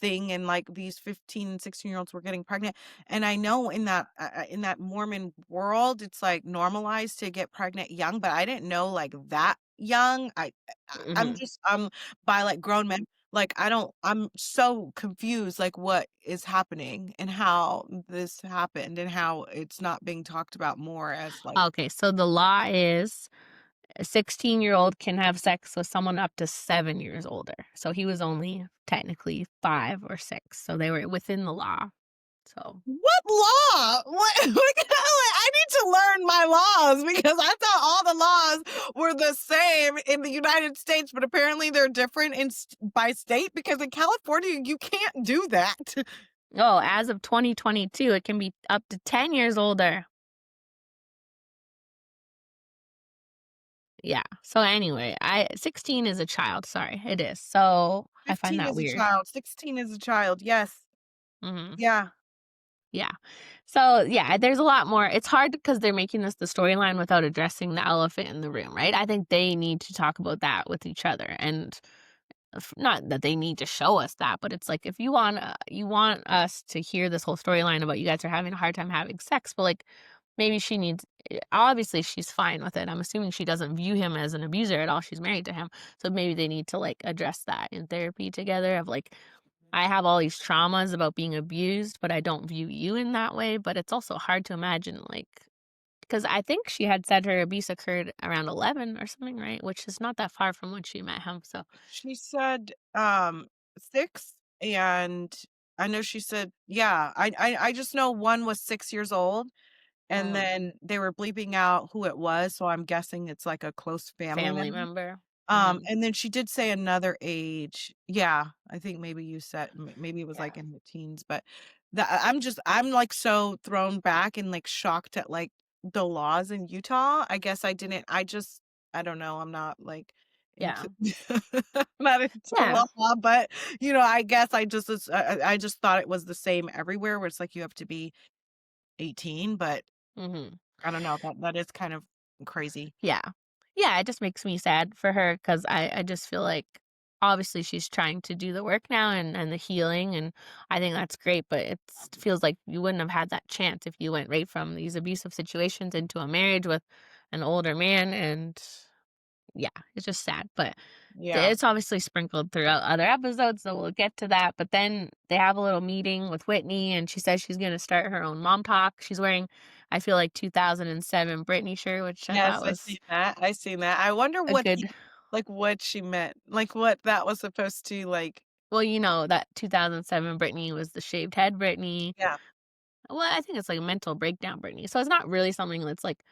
Speaker 2: thing, and, like, these 15 and 16-year-olds were getting pregnant, and I know in that Mormon world, it's, like, normalized to get pregnant young, but I didn't know, like, that young. I'm
Speaker 3: mhm.
Speaker 2: just by, like, grown men, like, I'm so confused, like, what is happening and how this happened and how it's not being talked about more as, like
Speaker 3: Okay, so the law is a 16-year-old can have sex with someone up to 7 years older. So he was only technically 5 or 6, so they were within the law. So
Speaker 2: what law? I need to learn my laws because I thought all the laws were the same in the United States, but apparently they're different by state because in California you can't do that.
Speaker 3: oh, as of 2022, it can be up to 10 years older. Yeah. So anyway, I 16 is a child, sorry, it is. So I find
Speaker 2: 15
Speaker 3: that
Speaker 2: is a
Speaker 3: weird.
Speaker 2: child, 16 is a child. Yes.
Speaker 3: Mhm.
Speaker 2: Yeah.
Speaker 3: Yeah. So, yeah, there's a lot more. It's hard because they're making this the storyline without addressing the elephant in the room, right? I think they need to talk about that with each other, and not that they need to show us that, but it's like if you want us to hear this whole storyline about you guys are having a hard time having sex, but like maybe she needs obviously she's fine with it. I'm assuming she doesn't view him as an abuser at all. She's married to him. So maybe they need to like address that in therapy together of like I have all these traumas about being abused, but I don't view you in that way, but it's also hard to imagine like because I think she had said her abuse occurred around 11 or something, right? Which is not that far from when she met him. So,
Speaker 2: She said, 6, and I know she said yeah, I just know one was 6 years old, and
Speaker 3: um,
Speaker 2: then they were bleeping out who it was, so I'm guessing it's, like, a close family
Speaker 3: family
Speaker 2: member.
Speaker 3: member. Mhm.
Speaker 2: And then she did say another age. Yeah, I think maybe you said maybe it was, like,
Speaker 3: Yeah.
Speaker 2: in the teens, but I'm, like, so thrown back and, like, shocked at, like, the laws in Utah. I guess I don't know, I'm not, like,
Speaker 3: Yeah.
Speaker 2: into not into
Speaker 3: Yeah.
Speaker 2: law, but, I guess I just thought it was the same everywhere where it's, like, you have to be 18, but
Speaker 3: Mhm.
Speaker 2: I don't know, that is kind of crazy.
Speaker 3: Yeah. Yeah, it just makes me sad for her because I just feel like obviously she's trying to do the work now and the healing, and I think that's great, but it feels like you wouldn't have had that chance if you went right from these abusive situations into a marriage with an older man, and yeah, it's just sad, but
Speaker 2: Yeah.
Speaker 3: it's obviously sprinkled throughout other episodes, so we'll get to that. But then they have a little meeting with Whitney, and she says she's going to start her own mom talk. She's wearing, I feel like 2007 Britney shirt, which I
Speaker 2: Yes,
Speaker 3: thought was
Speaker 2: I seen that. I wonder
Speaker 3: a
Speaker 2: what
Speaker 3: good.
Speaker 2: what she meant, like, what that was supposed to, like.
Speaker 3: Well, you know that 2007 Britney was the shaved head Britney.
Speaker 2: Yeah,
Speaker 3: Well, I think it's like a mental breakdown Britney. So it's not really something that's like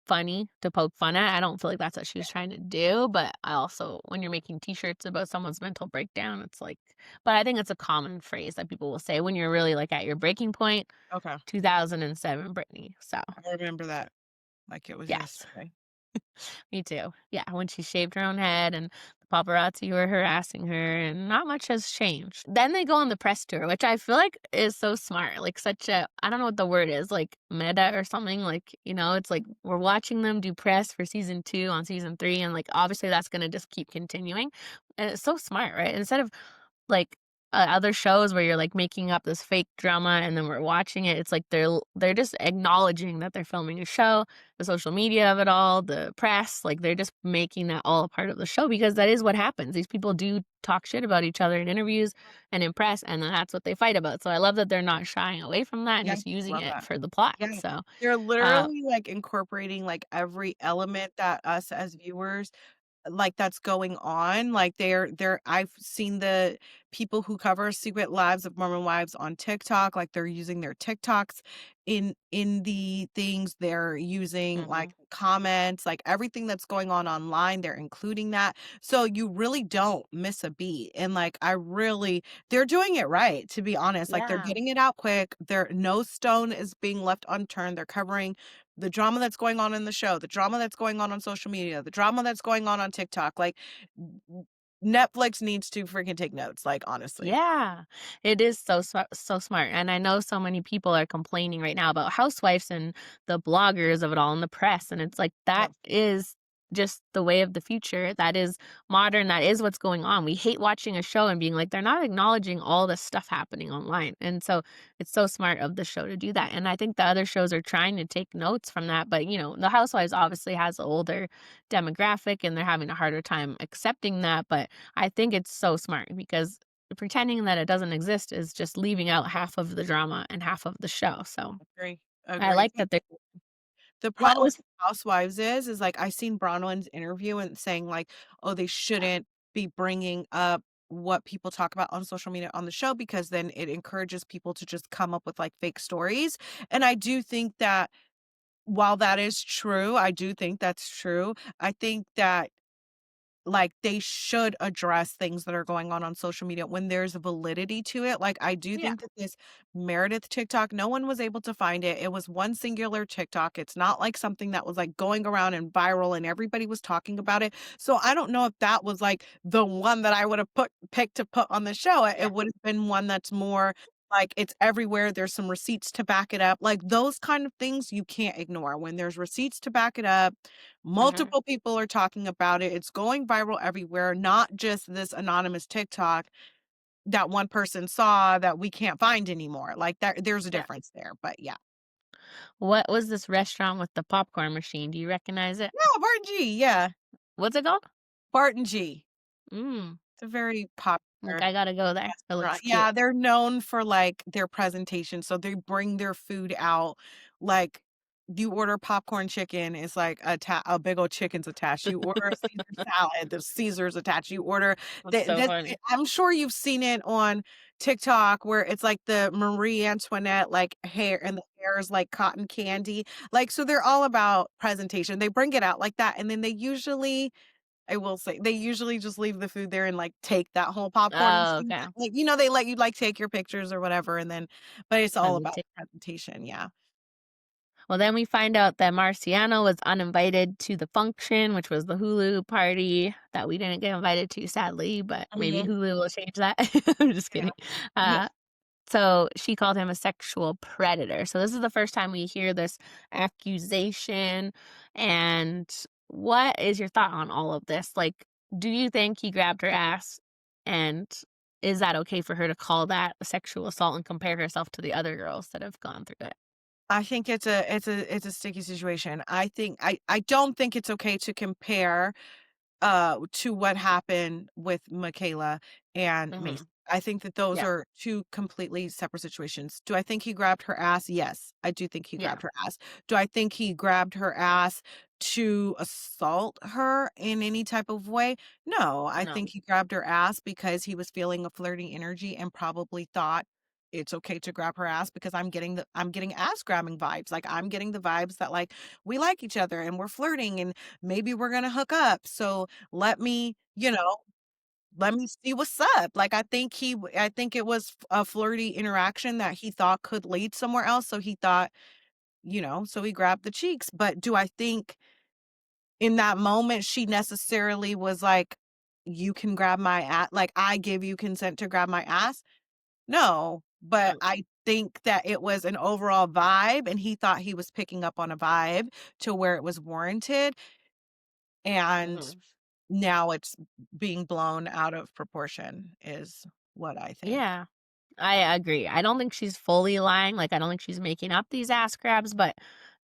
Speaker 3: funny to poke fun at. I don't feel like that's what she was trying to do, but I also when you're making t-shirts about someone's mental breakdown, it's like but I think it's a common phrase that people will say when you're really like at your breaking point,
Speaker 2: okay.
Speaker 3: 2007 Britney. So,
Speaker 2: I remember that like it was
Speaker 3: yes.
Speaker 2: yesterday.
Speaker 3: Me too. Yeah, when she shaved her own head and the paparazzi were harassing her and not much has changed. Then they go on the press tour, which I feel like is so smart. Like such a I don't know what the word is, like meta or something. Like, it's like we're watching them do press for season 2 on season 3 and like obviously that's gonna just keep continuing. And it's so smart, right? Instead of like, other shows where you're, like, making up this fake drama and then we're watching it, it's like they're just acknowledging that they're filming a show, the social media of it all, the press, like, they're just making that all a part of the show because that is what happens. These people do talk shit about each other in interviews and in press, and then that's what they fight about. So I love that they're not shying away from that and
Speaker 2: Yes,
Speaker 3: just using
Speaker 2: love
Speaker 3: it
Speaker 2: that.
Speaker 3: for the plot.
Speaker 2: Yeah,
Speaker 3: So,
Speaker 2: they're
Speaker 3: uh
Speaker 2: literally, like, incorporating, like, every element that us as viewers like, that's going on, like, I've seen the people who cover Secret Lives of Mormon Wives on TikTok, like, they're using their TikToks in the things, they're using, like,
Speaker 3: mhm.
Speaker 2: comments, like, everything that's going on online, they're including that, so you really don't miss a beat, and, like, they're doing it right, to be honest, like, they're
Speaker 3: Yeah.
Speaker 2: getting it out quick, no stone is being left unturned, they're covering the drama that's going on in the show, the drama that's going on social media, the drama that's going on TikTok, like, n Netflix needs to freaking take notes, like, honestly.
Speaker 3: Yeah, it is so smart, and I know so many people are complaining right now about housewives and the bloggers of it all and the press, and it's like
Speaker 2: Yeah,
Speaker 3: that is just the way of the future. That is modern. That is what's going on. We hate watching a show and being like they're not acknowledging all the stuff happening online, and so it's so smart of the show to do that. And I think the other shows are trying to take notes from that, but the Housewives obviously has an older demographic, and they're having a harder time accepting that, but I think it's so smart because pretending that it doesn't exist is just leaving out half of the drama and half of the show, so
Speaker 2: agree,
Speaker 3: I
Speaker 2: agree.
Speaker 3: like that they're
Speaker 2: The
Speaker 3: what
Speaker 2: problem with
Speaker 3: was
Speaker 2: Housewives is, like, I seen Bronwyn's interview and saying, like, "Oh, they shouldn't be bringing up what people talk about on social media on the show because then it encourages people to just come up with, like, fake stories," and I do think that while that is true, I do think that's true, I think that like, they should address things that are going on social media when there's validity to it, like, I do
Speaker 3: yeah,
Speaker 2: think that this Meredith TikTok, no one was able to find it, it was one singular TikTok, it's not like something that was, like, going around and viral and everybody was talking about it, so I don't know if that was, like, the one that I would've picked to put on the show,
Speaker 3: yeah,
Speaker 2: it would've been one that's more like, it's everywhere, there's some receipts to back it up, like, those kind of things you can't ignore, when there's receipts to back it up,
Speaker 3: mhm,
Speaker 2: multiple people are talking about it. It's going viral everywhere, not just this anonymous TikTok that one person saw that we can't find anymore. Like there's a
Speaker 3: yeah.
Speaker 2: difference there, but yeah.
Speaker 3: What was this restaurant with the popcorn machine? Do you recognize it?
Speaker 2: Yeah, Barton G, yeah.
Speaker 3: What's it called?
Speaker 2: Barton G.
Speaker 3: Mm,
Speaker 2: It's a very
Speaker 3: like,
Speaker 2: popular
Speaker 3: I gotta go there. It
Speaker 2: restaurant.
Speaker 3: looks cute.
Speaker 2: Yeah, they're known for, like, their presentation, so they bring their food out, like, you order popcorn chicken, it's like a big old chicken's attached. You order a Caesar salad, the Caesar's attached. You order
Speaker 3: That's
Speaker 2: the
Speaker 3: so
Speaker 2: that
Speaker 3: funny.
Speaker 2: I'm sure you've seen it on TikTok where it's, like, the Marie Antoinette, like, hair and the hair is like cotton candy. Like, so they're all about presentation. They bring it out like that, and then they usually I will say, they usually just leave the food there and, like, take that whole popcorn and
Speaker 3: Oh,
Speaker 2: see
Speaker 3: okay.
Speaker 2: that like, they let you, like, take your pictures or whatever, and then but it's all
Speaker 3: And the
Speaker 2: about presentation, yeah.
Speaker 3: Well, then we find out that Marciano was uninvited to the function, which was the Hulu party that we didn't get invited to, sadly, but maybe
Speaker 2: Mhm.
Speaker 3: Hulu will change that. I'm just
Speaker 2: Yeah.
Speaker 3: kidding. Uh, so she called him a sexual predator. So this is the first time we hear this accusation. And what is your thought on all of this? Like, do you think he grabbed her ass? And is that okay for her to call that a sexual assault and compare herself to the other girls that have gone through it?
Speaker 2: I think it's a sticky situation. I don't think it's okay to compare to what happened with Michaela and Mace.
Speaker 3: Hmm.
Speaker 2: I think that those
Speaker 3: Yeah.
Speaker 2: are two completely separate situations. Do I think he grabbed her ass? Yes, I do think he
Speaker 3: Yeah.
Speaker 2: grabbed her ass. Do I think he grabbed her ass to assault her in any type of way? No, I
Speaker 3: No.
Speaker 2: think he grabbed her ass because he was feeling a flirty energy and probably thought it's okay to grab her ass because I'm getting ass grabbing vibes. Like I'm getting the vibes that like we like each other and we're flirting and maybe we're gonna hook up. So let me, let me see what's up. Like I think it was a flirty interaction that he thought could lead somewhere else. So he thought, so he grabbed the cheeks. But do I think in that moment she necessarily was like, you can grab my ass, like I give you consent to grab my ass? No. But
Speaker 3: No.
Speaker 2: I think that it was an overall vibe and he thought he was picking up on a vibe to where it was warranted. And
Speaker 3: Mhm.
Speaker 2: now it's being blown out of proportion is what I think.
Speaker 3: Yeah, I agree. I don't think she's fully lying, like, I don't think she's making up these ass grabs, but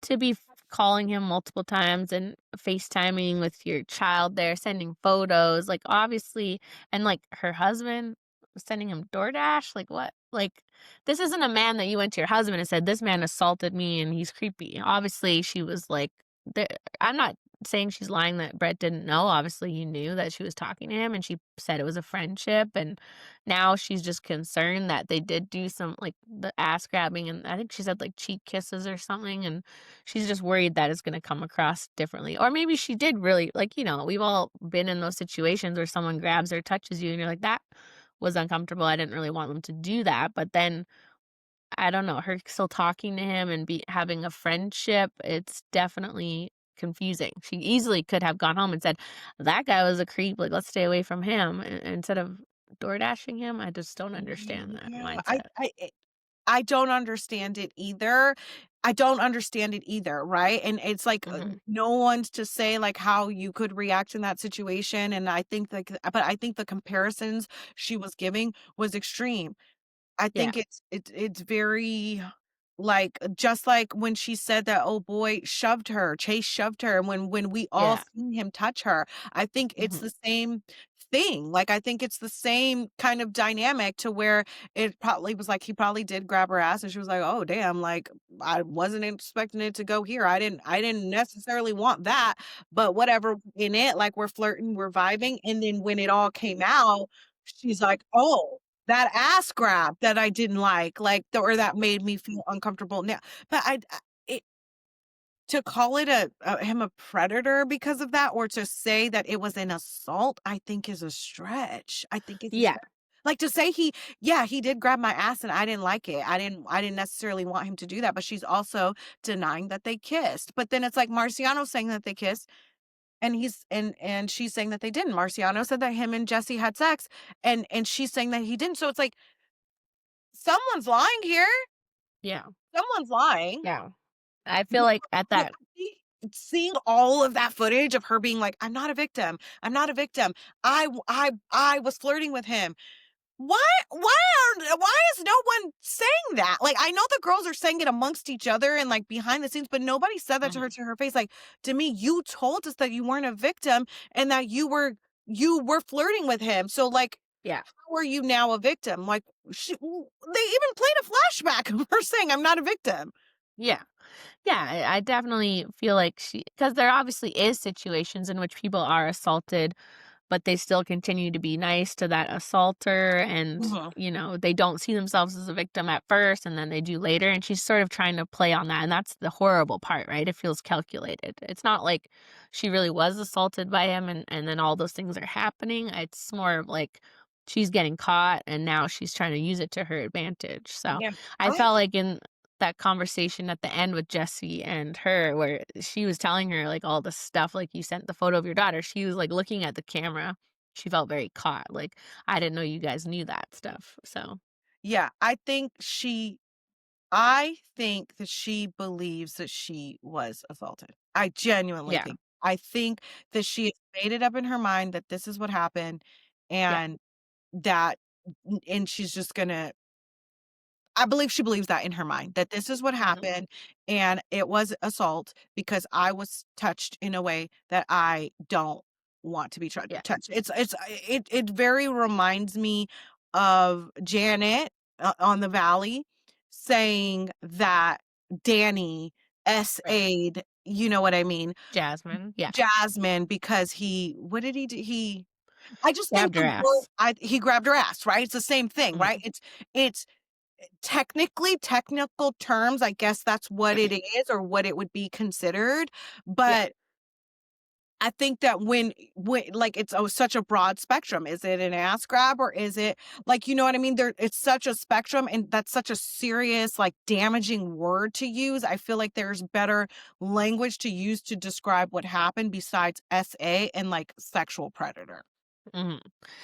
Speaker 3: to be calling him multiple times and FaceTiming with your child there, sending photos, like, obviously and, like, her husband sending him DoorDash, like, what? Like, this isn't a man that you went to your husband and said, "This man assaulted me and he's creepy." Obviously, she was like, the I'm not saying she's lying that Brett didn't know, obviously, he knew that she was talking to him, and she said it was a friendship, and now she's just concerned that they did do some, like, the ass grabbing, and I think she said, like, cheek kisses or something, and she's just worried that it's gonna come across differently. Or maybe she did really like, we've all been in those situations where someone grabs or touches you and you're like, "That was uncomfortable, I didn't really want them to do that," but then, I don't know, her still talking to him and be having a friendship, it's definitely confusing. She easily could have gone home and said, "That guy was a creep, like, let's stay away from him," instead of door dashing him. I just don't understand that
Speaker 2: Yeah,
Speaker 3: mindset.
Speaker 2: I don't understand it either. I don't understand it either, right? And it's like
Speaker 3: Mhm.
Speaker 2: no one's to say like how you could react in that situation. And I think like, but I think the comparisons she was giving was extreme. I
Speaker 3: Yeah,
Speaker 2: think it's very like just like when she said that old boy shoved her, Chase shoved her, and when we all
Speaker 3: yeah,
Speaker 2: seen him touch her, I think it's
Speaker 3: mhm,
Speaker 2: the same thing. Like I think it's the same kind of dynamic to where it probably was like he probably did grab her ass and she was like, "Oh damn, like I wasn't expecting it to go here. I didn't necessarily want that, but whatever in it, like we're flirting, we're vibing." And then when it all came out, she's like, "Oh, that ass grab that I didn't like, or that made me feel uncomfortable now." But it to call it him a predator because of that, or to say that it was an assault, I think is a stretch. I think it's a
Speaker 3: yeah,
Speaker 2: stretch. Like to say yeah, he did grab my ass and I didn't like it. I didn't necessarily want him to do that, but she's also denying that they kissed. But then it's like Marciano saying that they kissed and and she's saying that they didn't. Marciano said that him and Jesse had sex and she's saying that he didn't. So it's like someone's lying here.
Speaker 3: yeah,
Speaker 2: Someone's lying.
Speaker 3: yeah. I feel
Speaker 2: But
Speaker 3: like at
Speaker 2: but
Speaker 3: that
Speaker 2: seeing all of that footage of her being like, "I'm not a victim. I'm not a victim. I was flirting with him." why is no one saying that? Like, I know the girls are saying it amongst each other and like behind the scenes, but nobody said that
Speaker 3: Mhm.
Speaker 2: to her face. Like, to me, you told us that you weren't a victim and that you were flirting with him. So like,
Speaker 3: Yeah.
Speaker 2: how are you now a victim? Like, they even played a flashback of her saying, "I'm not a victim."
Speaker 3: Yeah. Yeah, I definitely feel like because there obviously is situations in which people are assaulted, but they still continue to be nice to that assaulter and,
Speaker 2: Mhm.
Speaker 3: they don't see themselves as a victim at first and then they do later, and she's sort of trying to play on that, and that's the horrible part, right? It feels calculated. It's not like she really was assaulted by him and then all those things are happening. It's more of like she's getting caught and now she's trying to use it to her advantage. So,
Speaker 2: Yeah,
Speaker 3: I
Speaker 2: I
Speaker 3: felt like in that conversation at the end with Jesse and her where she was telling her, like, all the stuff, like, "You sent the photo of your daughter." She was, like, looking at the camera. She felt very caught, like, "I didn't know you guys knew that stuff." So,
Speaker 2: yeah, I think that she believes that she was assaulted. I genuinely
Speaker 3: yeah,
Speaker 2: think. I think that she has made it up in her mind that this is what happened
Speaker 3: yeah,
Speaker 2: and that and she's just gonna I believe she believes that in her mind, that this is what
Speaker 3: mhm,
Speaker 2: happened and it was assault because I was touched in a way that I don't want to be
Speaker 3: yeah,
Speaker 2: touched. It very reminds me of Janet on the Valley saying that Danny
Speaker 3: right.
Speaker 2: SA'd, you know what I mean,
Speaker 3: Jasmine, yeah,
Speaker 2: Jasmine because he what did he do? I just think
Speaker 3: grabbed her ass.
Speaker 2: he grabbed her ass, right? It's the same thing, right?
Speaker 3: Mhm,
Speaker 2: It's technical terms, I guess that's what it is or what it would be considered,
Speaker 3: yeah,
Speaker 2: but I think that when like, it's, oh, such a broad spectrum. Is it an ass grab or is it like, you know what I mean? It's such a spectrum, and that's such a serious, like, damaging word to use. I feel like there's better language to use to describe what happened besides SA and, like, sexual predator.
Speaker 3: mhm.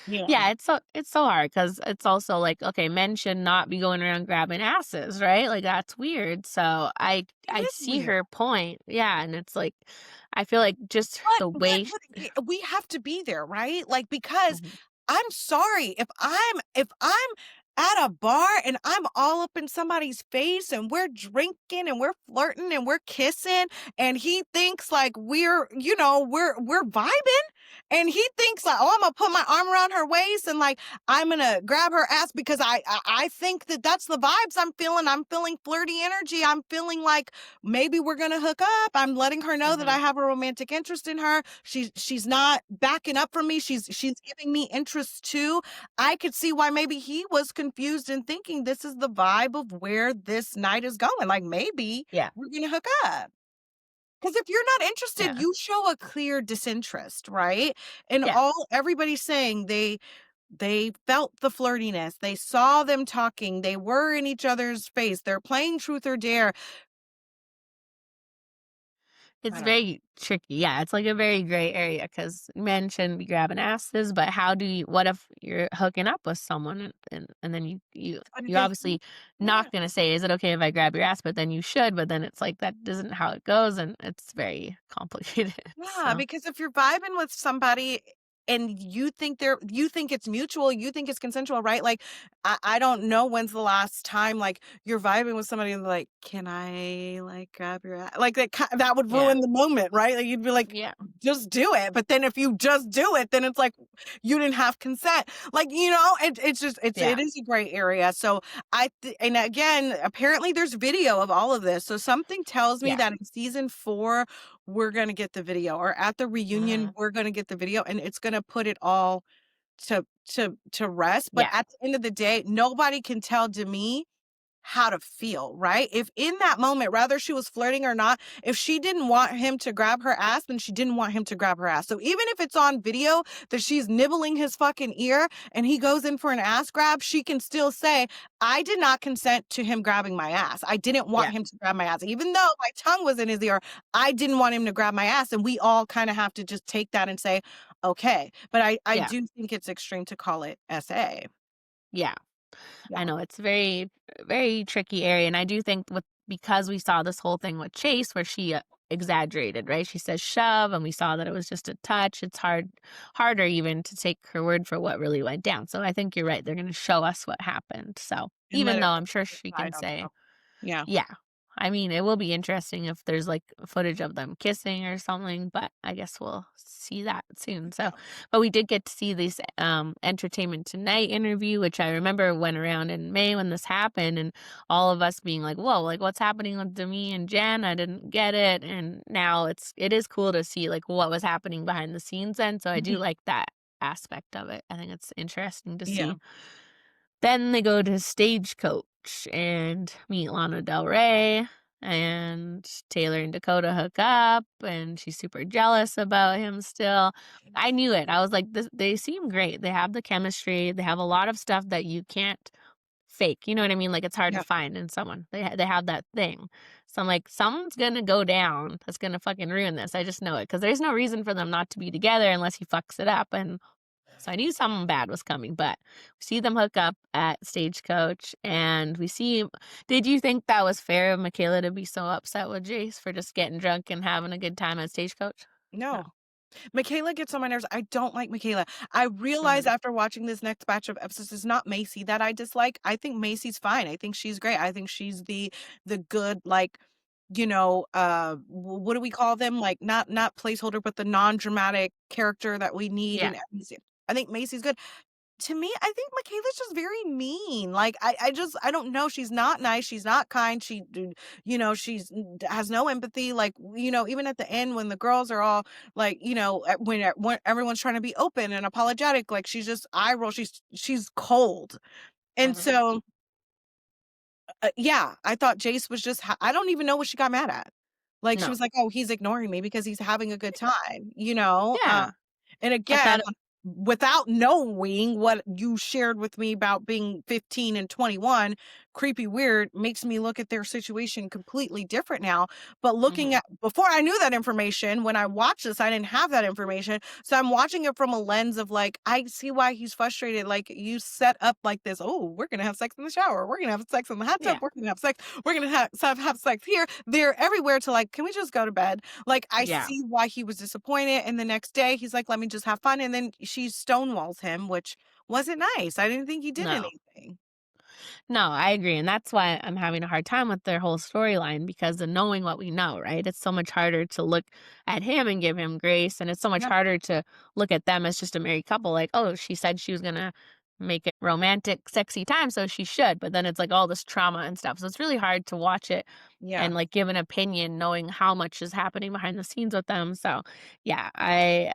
Speaker 2: Yeah.
Speaker 3: Yeah, it's so hard because it's also like, okay, men should not be going around grabbing asses, right? Like, that's weird. So
Speaker 2: It
Speaker 3: I
Speaker 2: is
Speaker 3: see
Speaker 2: weird.
Speaker 3: her point. Yeah, and it's like I feel like just the way
Speaker 2: We have to be there, right? Like, because
Speaker 3: Mhm.
Speaker 2: I'm sorry, if I'm at a bar and I'm all up in somebody's face and we're drinking and we're flirting and we're kissing and he thinks like we're vibing and he thinks like, oh, I'm gonna put my arm around her waist and like I'm gonna grab her ass because I think that that's the vibes I'm feeling. I'm feeling flirty energy. I'm feeling like maybe we're gonna hook up. I'm letting her know that I
Speaker 3: Mhm.
Speaker 2: have a romantic interest in her. She's not backing up from me. She's giving me interest too. I could see why maybe he was confused and thinking this is the vibe of where this night is going. Like maybe
Speaker 3: Yeah.
Speaker 2: we're gonna hook up. Because if you're not interested,
Speaker 3: Yeah.
Speaker 2: you show a clear disinterest, right? And
Speaker 3: Yeah.
Speaker 2: everybody's saying they felt the flirtiness. They saw them talking. They were in each other's face. They're playing truth or dare. I
Speaker 3: It's
Speaker 2: don't
Speaker 3: very tricky. Yeah, it's like a very gray area because men shouldn't be grabbing asses, but how do you what if you're hooking up with someone and then
Speaker 2: but
Speaker 3: you're
Speaker 2: if
Speaker 3: obviously
Speaker 2: yeah.
Speaker 3: not gonna say, "Is it okay if I grab your ass?" But then you should, but then it's like that isn't how it goes, and it's very complicated.
Speaker 2: Yeah,
Speaker 3: So,
Speaker 2: because if you're vibing with somebody and you think it's mutual, you think it's consensual, right? Like I don't know when's the last time like you're vibing with somebody and they're like, "Can I like grab your ass?" Like that would
Speaker 3: yeah.
Speaker 2: ruin the moment, right? Like you'd be like,
Speaker 3: Yeah.
Speaker 2: just do it. But then if you just do it, then it's like you didn't have consent. Like, it's just
Speaker 3: Yeah.
Speaker 2: it is a gray area. So and again, apparently there's video of all of this. So something tells me
Speaker 3: Yeah.
Speaker 2: that in season 4 we're gonna get the video, or at the reunion,
Speaker 3: Mhm.
Speaker 2: we're gonna get the video, and it's gonna put it all to rest. But
Speaker 3: Yeah.
Speaker 2: at the end of the day, nobody can tell Demi how to feel, right? If in that moment, whether she was flirting or not, if she didn't want him to grab her ass, then she didn't want him to grab her ass. So even if it's on video that she's nibbling his fucking ear and he goes in for an ass grab, she can still say, I did not consent to him grabbing my ass. I didn't want
Speaker 3: Yeah.
Speaker 2: him to grab my ass. Even though my tongue was in his ear, I didn't want him to grab my ass. And we all kind of have to just take that and say, okay. But I
Speaker 3: Yeah.
Speaker 2: do think it's extreme to call it SA.
Speaker 3: Yeah. I
Speaker 2: Yeah.
Speaker 3: know it's very, very tricky area, and I do think with because we saw this whole thing with Chase where she exaggerated, right? She says shove, and we saw that it was just a touch. It's harder even to take her word for what really went down. So I think you're right. They're going to show us what happened. So
Speaker 2: and let
Speaker 3: even though
Speaker 2: it
Speaker 3: I'm sure
Speaker 2: the
Speaker 3: she can
Speaker 2: side on
Speaker 3: say,
Speaker 2: top. Yeah.
Speaker 3: yeah. I mean, it will be interesting if there's like footage of them kissing or something, but I guess we'll see that soon. So,
Speaker 2: Yeah.
Speaker 3: but we did get to see this Entertainment Tonight interview, which I remember went around in May when this happened, and all of us being like, "Whoa, like what's happening with Demi and Jen? I didn't get it." And now it is cool to see like what was happening behind the scenes then. So I do
Speaker 2: Mhm.
Speaker 3: like that aspect of it. I think it's interesting to
Speaker 2: Yeah.
Speaker 3: see. Then they go to Stagecoach and meet Lana Del Rey, and Taylor and Dakota hook up, and she's super jealous about him still. I knew it. I was like, they seem great. They have the chemistry. They have a lot of stuff that you can't fake. You know what I mean? Like it's hard to
Speaker 2: Yeah.
Speaker 3: find in someone. They have that thing. So I'm like, something's gonna go down that's gonna fucking ruin this. I just know it because there's no reason for them not to be together unless he fucks it up. And so I knew something bad was coming, but we see them hook up at Stagecoach, and we see. Did you think that was fair of Michaela to be so upset with Jace for just getting drunk and having a good time at Stagecoach? No.
Speaker 2: No. Michaela gets on my nerves. I don't like Michaela. I realize
Speaker 3: Mhm.
Speaker 2: after watching this next batch of episodes, it's not Macy that I dislike. I think Macy's fine. I think she's great. I think she's the good, like, what do we call them? Like not placeholder, but the non-dramatic character that we need
Speaker 3: Yeah.
Speaker 2: in every I think Macy's good. To me, I think Michaela's just very mean. Like, I don't know. She's not nice. She's not kind. Has no empathy. Like, even at the end when the girls are all like, when everyone's trying to be open and apologetic, like she's just eye roll. She's cold. And
Speaker 3: Mhm.
Speaker 2: so, yeah, I thought Jace was just, I don't even know what she got mad at. Like, she
Speaker 3: No.
Speaker 2: was like, oh, he's ignoring me because he's having a good time.
Speaker 3: Yeah.
Speaker 2: And
Speaker 3: I
Speaker 2: again,
Speaker 3: thought it
Speaker 2: without knowing what you shared with me about being 15 and 21, creepy weird makes me look at their situation completely different now. But looking
Speaker 3: mhm.
Speaker 2: at before I knew that information, when I watched this, I didn't have that information. So I'm watching it from a lens of like, I see why he's frustrated. Like you set up like this, oh, we're gonna have sex in the shower, we're gonna have sex in the hot tub,
Speaker 3: Yeah.
Speaker 2: we're gonna have sex, we're gonna have sex here, there, everywhere to like, can we just go to bed? Like, I
Speaker 3: Yeah.
Speaker 2: see why he was disappointed, and the next day, he's like, "Let me just have fun," and then she stonewalls him, which wasn't nice. I didn't think he did
Speaker 3: No.
Speaker 2: anything.
Speaker 3: No, I agree, and that's why I'm having a hard time with their whole storyline because of knowing what we know, right? It's so much harder to look at him and give him grace, and it's so much
Speaker 2: Yep.
Speaker 3: harder to look at them as just a married couple, like, "Oh, she said she was gonna make it romantic, sexy time, so she should," but then it's, like, all this trauma and stuff, so it's really hard to watch it
Speaker 2: Yeah.
Speaker 3: and, like, give an opinion knowing how much is happening behind the scenes with them, so, yeah, I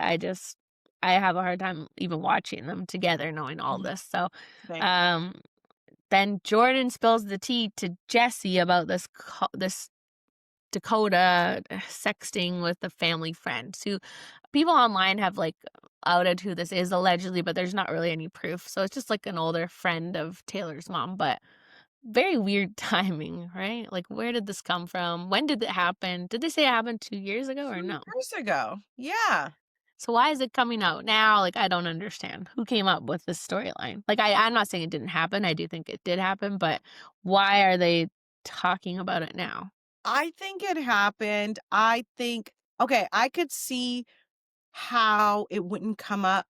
Speaker 3: have a hard time even watching them together knowing all
Speaker 2: Mhm.
Speaker 3: this, so,
Speaker 2: Same.
Speaker 3: um then Jordan spills the tea to Jesse about this Dakota sexting with a family friend. So people online have like outed who this is allegedly, but there's not really any proof. So it's just like an older friend of Taylor's mom, but very weird timing, right? Like where did this come from? When did it happen? Did they say it happened 2 years ago or
Speaker 2: 2
Speaker 3: no?
Speaker 2: years ago. Yeah.
Speaker 3: So why is it coming out now? Like, I don't understand. Who came up with this storyline? Like, I'm not saying it didn't happen. I do think it did happen, but why are they talking about it now?
Speaker 2: I think it happened. I think okay, I could see how it wouldn't come up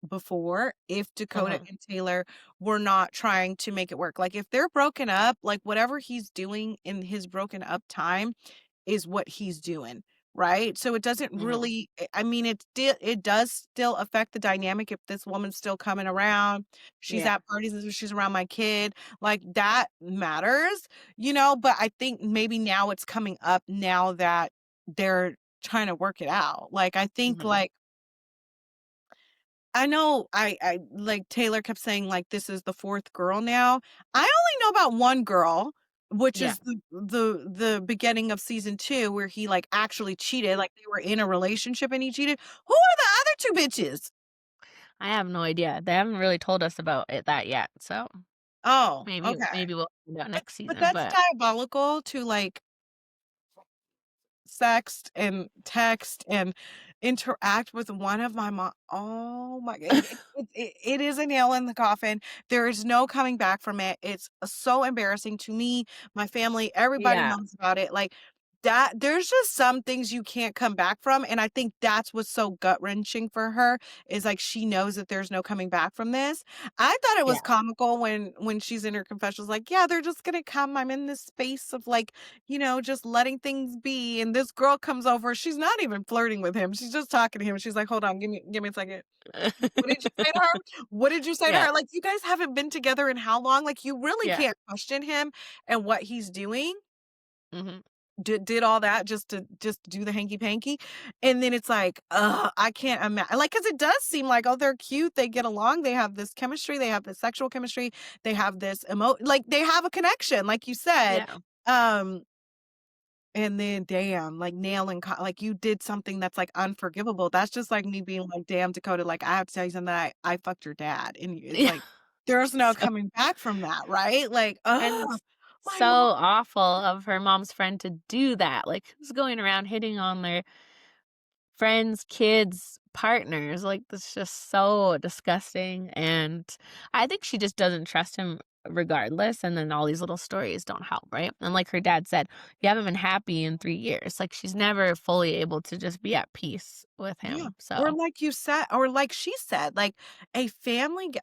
Speaker 2: before if Dakota
Speaker 3: Mhm.
Speaker 2: and Taylor were not trying to make it work. Like, if they're broken up, like, whatever he's doing in his broken up time is what he's doing, right? So it doesn't
Speaker 3: Mhm.
Speaker 2: really I mean, it does still affect the dynamic if this woman's still coming around, she's
Speaker 3: Yeah.
Speaker 2: at parties and she's around my kid, like, that matters, but I think maybe now it's coming up now that they're trying to work it out. Like, I think,
Speaker 3: Mhm.
Speaker 2: like I know I like, Taylor kept saying, like, "This is the 4th girl now." I only know about 1 girl, which
Speaker 3: Yeah.
Speaker 2: is the beginning of season 2 where he, like, actually cheated, like, they were in a relationship and he cheated. Who are the other 2 bitches?
Speaker 3: I have no idea. They haven't really told us about it that yet. So
Speaker 2: Oh,
Speaker 3: maybe
Speaker 2: okay.
Speaker 3: maybe we'll find out next
Speaker 2: But
Speaker 3: season.
Speaker 2: that's
Speaker 3: But
Speaker 2: diabolical to, like, sext and text and interact with one of my mom. Oh my it is a nail in the coffin. There is no coming back from it. It's so embarrassing to me, my family, everybody
Speaker 3: yeah.
Speaker 2: knows about it. Like, that there's just some things you can't come back from, and I think that's what's so gut-wrenching for her, is, like, she knows that there's no coming back from this. I thought it was
Speaker 3: Yeah.
Speaker 2: comical when she's in her confessionals, like, "Yeah, they're just gonna come, I'm in this space of, like, just letting things be," and this girl comes over, she's not even flirting with him, she's just talking to him, she's like, "Hold on, give me a second. What did you say to her? What did you say to
Speaker 3: Yeah.
Speaker 2: her?" Like, you guys haven't been together in how long? Like, you really
Speaker 3: Yeah.
Speaker 2: can't question him and what he's doing.
Speaker 3: Mhm.
Speaker 2: Did all that just do the hanky panky, and then it's like, ugh, I can't imagine, like, because it does seem like, oh, they're cute, they get along, they have this chemistry, they have this sexual chemistry, they have this like, they have a connection, like you said,
Speaker 3: Yeah.
Speaker 2: um, and then damn, like, like, you did something that's, like, unforgivable. That's just like me being like, "Damn, Dakota, like, I have to tell you something, I fucked your dad," and it's
Speaker 3: Yeah.
Speaker 2: like, there's no
Speaker 3: So
Speaker 2: coming back from that, right? Like,
Speaker 3: and
Speaker 2: ugh,
Speaker 3: it's
Speaker 2: my
Speaker 3: so
Speaker 2: mom.
Speaker 3: awful of her mom's friend to do that, like, who's going around hitting on their friends, kids, partners, like, that's just so disgusting, and I think she just doesn't trust him regardless, and then all these little stories don't help, right? And like her dad said, "You haven't been happy in 3 years." Like, she's never fully able to just be at peace with
Speaker 2: Yeah,
Speaker 3: him,
Speaker 2: or
Speaker 3: so
Speaker 2: like you said, or like she said, like, a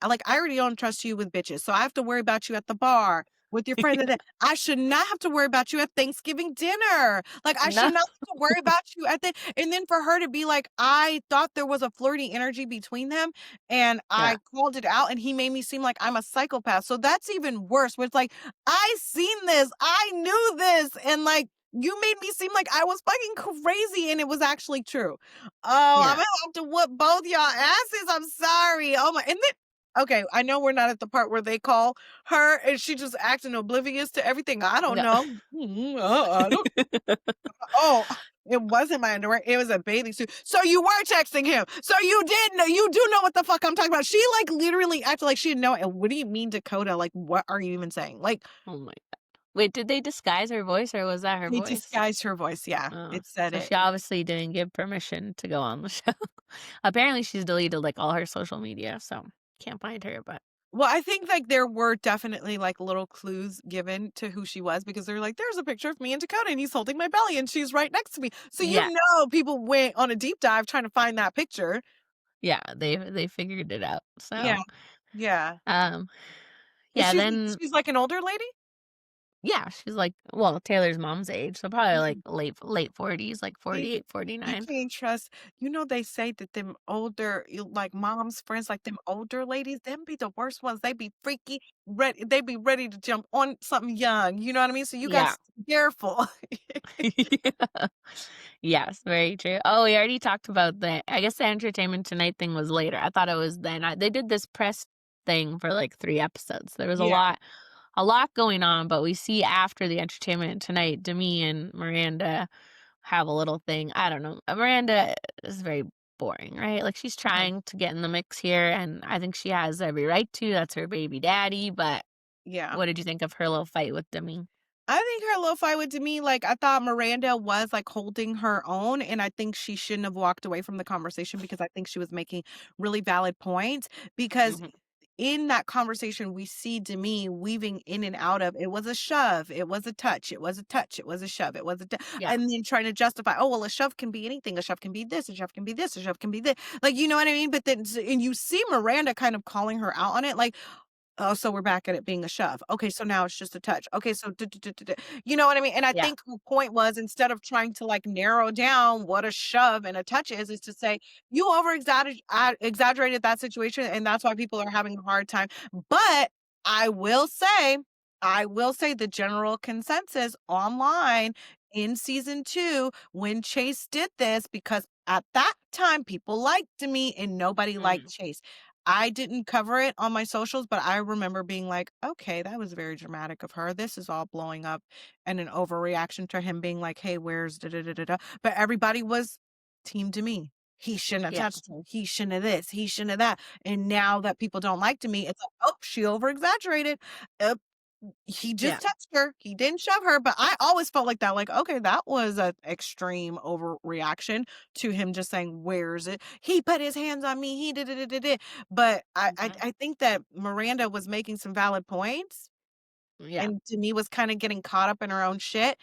Speaker 2: like, I already don't trust you with bitches, so I have to worry about you at the bar with your friend, and I should not have to worry about you at Thanksgiving dinner. Like, I
Speaker 3: No.
Speaker 2: should not have to worry about you at the and then for her to be like, "I thought there was a flirty energy between them, and
Speaker 3: Yeah,
Speaker 2: I called it out, and he made me seem like I'm a psychopath." So that's even worse, where it's like, "I seen this, I knew this, and, like, you made me seem like I was fucking crazy, and it was actually true." Oh,
Speaker 3: yeah.
Speaker 2: Imma have to whoop both y'all asses, I'm sorry. Oh my and then okay, I know we're not at the part where they call her and she just acting oblivious to everything. I don't
Speaker 3: No.
Speaker 2: know. I don't oh, it wasn't my underwear, it was a bathing suit. So you were texting him. So you did know you do know what the fuck I'm talking about. She, like, literally acted like she didn't know it. What do you mean, Dakota? Like, what are you even saying? Like,
Speaker 3: Oh my god. Wait, did they disguise her voice, or was that her
Speaker 2: they
Speaker 3: voice?
Speaker 2: disguised her voice, yeah.
Speaker 3: Oh,
Speaker 2: It said
Speaker 3: so
Speaker 2: it.
Speaker 3: she obviously didn't give permission to go on the show. Apparently, she's deleted, like, all her social media, so can't find her, but
Speaker 2: Well, I think, like, there were definitely, like, little clues given to who she was because they're like, "There's a picture of me and Dakota, and he's holding my belly, and she's right next to me." So
Speaker 3: yeah,
Speaker 2: people went on a deep dive trying to find that picture.
Speaker 3: yeah, they figured it out,
Speaker 2: Yeah,
Speaker 3: so,
Speaker 2: yeah.
Speaker 3: um,
Speaker 2: And
Speaker 3: yeah, then
Speaker 2: she's like an older lady?
Speaker 3: yeah, she's, like, well, Taylor's mom's age, so probably, like,
Speaker 2: Yeah.
Speaker 3: late 40s, like
Speaker 2: See,
Speaker 3: 48,
Speaker 2: you
Speaker 3: 49.
Speaker 2: can't trust they say that them older like, mom's friends, like, them older ladies, them be the worst ones. They be freaky, they be ready to jump on something young, you know what I mean? So you
Speaker 3: Yeah.
Speaker 2: guys be careful.
Speaker 3: Yeah. Yes, very true. Oh, we already talked about I guess the Entertainment Tonight thing was later. I thought it was then. They did this press thing for, like, 3 episodes. There was
Speaker 2: Yeah,
Speaker 3: a lot going on, but we see after the Entertainment Tonight, Demi and Miranda have a little thing. I don't know. Miranda is very boring, right? Like, she's
Speaker 2: uh-huh,
Speaker 3: trying to get in the mix here, and I think she has every right to. That's her baby daddy, but
Speaker 2: yeah.
Speaker 3: what did you think of her little fight with Demi?
Speaker 2: I think her little fight with Demi, like, I thought Miranda was, like, holding her own, and I think she shouldn't have walked away from the conversation because I think she was making really valid points, because
Speaker 3: Mhm.
Speaker 2: in that conversation, we see Demi weaving in and out of, it was a shove, it was a touch, it was a touch, it was a shove, it was a
Speaker 3: Yeah.
Speaker 2: and then trying to justify, "Oh, well, a shove can be anything, a shove can be this, a shove can be this, a shove can be this." Like, you know what I mean? But then and you see Miranda kind of calling her out on it, like, "Oh, so we're back at it being a shove. Okay, so now it's just a touch. Okay, so you know what I mean?" And I
Speaker 3: Yeah.
Speaker 2: think her point was, instead of trying to, like, narrow down what a shove and a touch is to say, "You exaggerated that situation, and that's why people are having a hard time." But I will say the general consensus online in season 2 when Chase did this, because at that time, people liked me and nobody liked
Speaker 3: Mhm.
Speaker 2: Chase. I didn't cover it on my socials, but I remember being like, "Okay, that was very dramatic of her. This is all blowing up and an overreaction to him being like, 'Hey, where's da da da da da.'" But everybody was team to me. He shouldn't have
Speaker 3: Yeah.
Speaker 2: touched her. He shouldn't have this. He shouldn't have that. And now that people don't like to me, it's like, "Oh, she over exaggerated. He
Speaker 3: Yeah.
Speaker 2: just touched her. He didn't shove her." But I always felt like that, like, okay, that was an extreme overreaction to him just saying, "Where's it? He put his hands on me. He did. But
Speaker 3: Mhm.
Speaker 2: I think that Miranda was making some valid points,
Speaker 3: Yeah.
Speaker 2: and to me was kind of getting caught up in her own shit.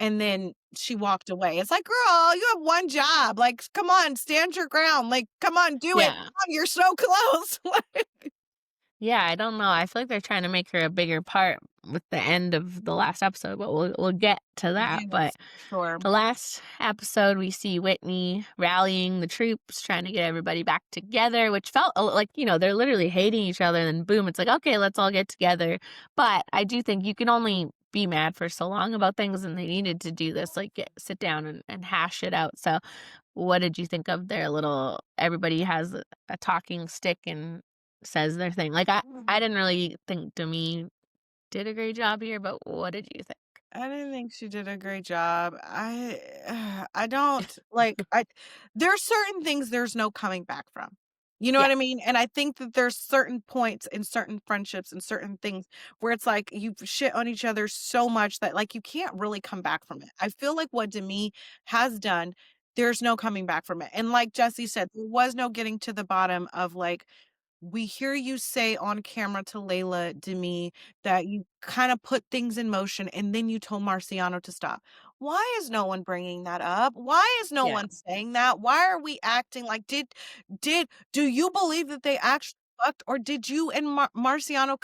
Speaker 2: And then she walked away. It's like, girl, you have one job. Like, come on, stand your ground. Like, come on, do it.
Speaker 3: Yeah.
Speaker 2: Mom, you're so close.
Speaker 3: Yeah, I don't know. I feel like they're trying to make her a bigger part with the end of the last episode, but we'll get to that. But
Speaker 2: Yes, sure.
Speaker 3: the last episode, we see Whitney rallying the troops, trying to get everybody back together, which felt like, they're literally hating each other. And then boom, it's like, okay, let's all get together. But I do think you can only be mad for so long about things, and they needed to do this, like sit down and hash it out. So what did you think of their little, everybody has a talking stick and says their thing? Like, I didn't really think Demi did a great job here, but what did you think?
Speaker 2: I didn't think she did a great job. I don't like there's certain things there's no coming back from. You know
Speaker 3: Yeah,
Speaker 2: what I mean? And I think that there's certain points in certain friendships and certain things where it's like you shit on each other so much that like you can't really come back from it. I feel like what Demi has done, there's no coming back from it. And like Jesse said, there was no getting to the bottom of like we hear you say on camera to Layla Demi that you kind of put things in motion and then you told Marciano to stop. Why is no one bringing that up? Why is no
Speaker 3: yeah,
Speaker 2: one saying that? Why are we acting like do you believe that they actually fucked, or did you and Marciano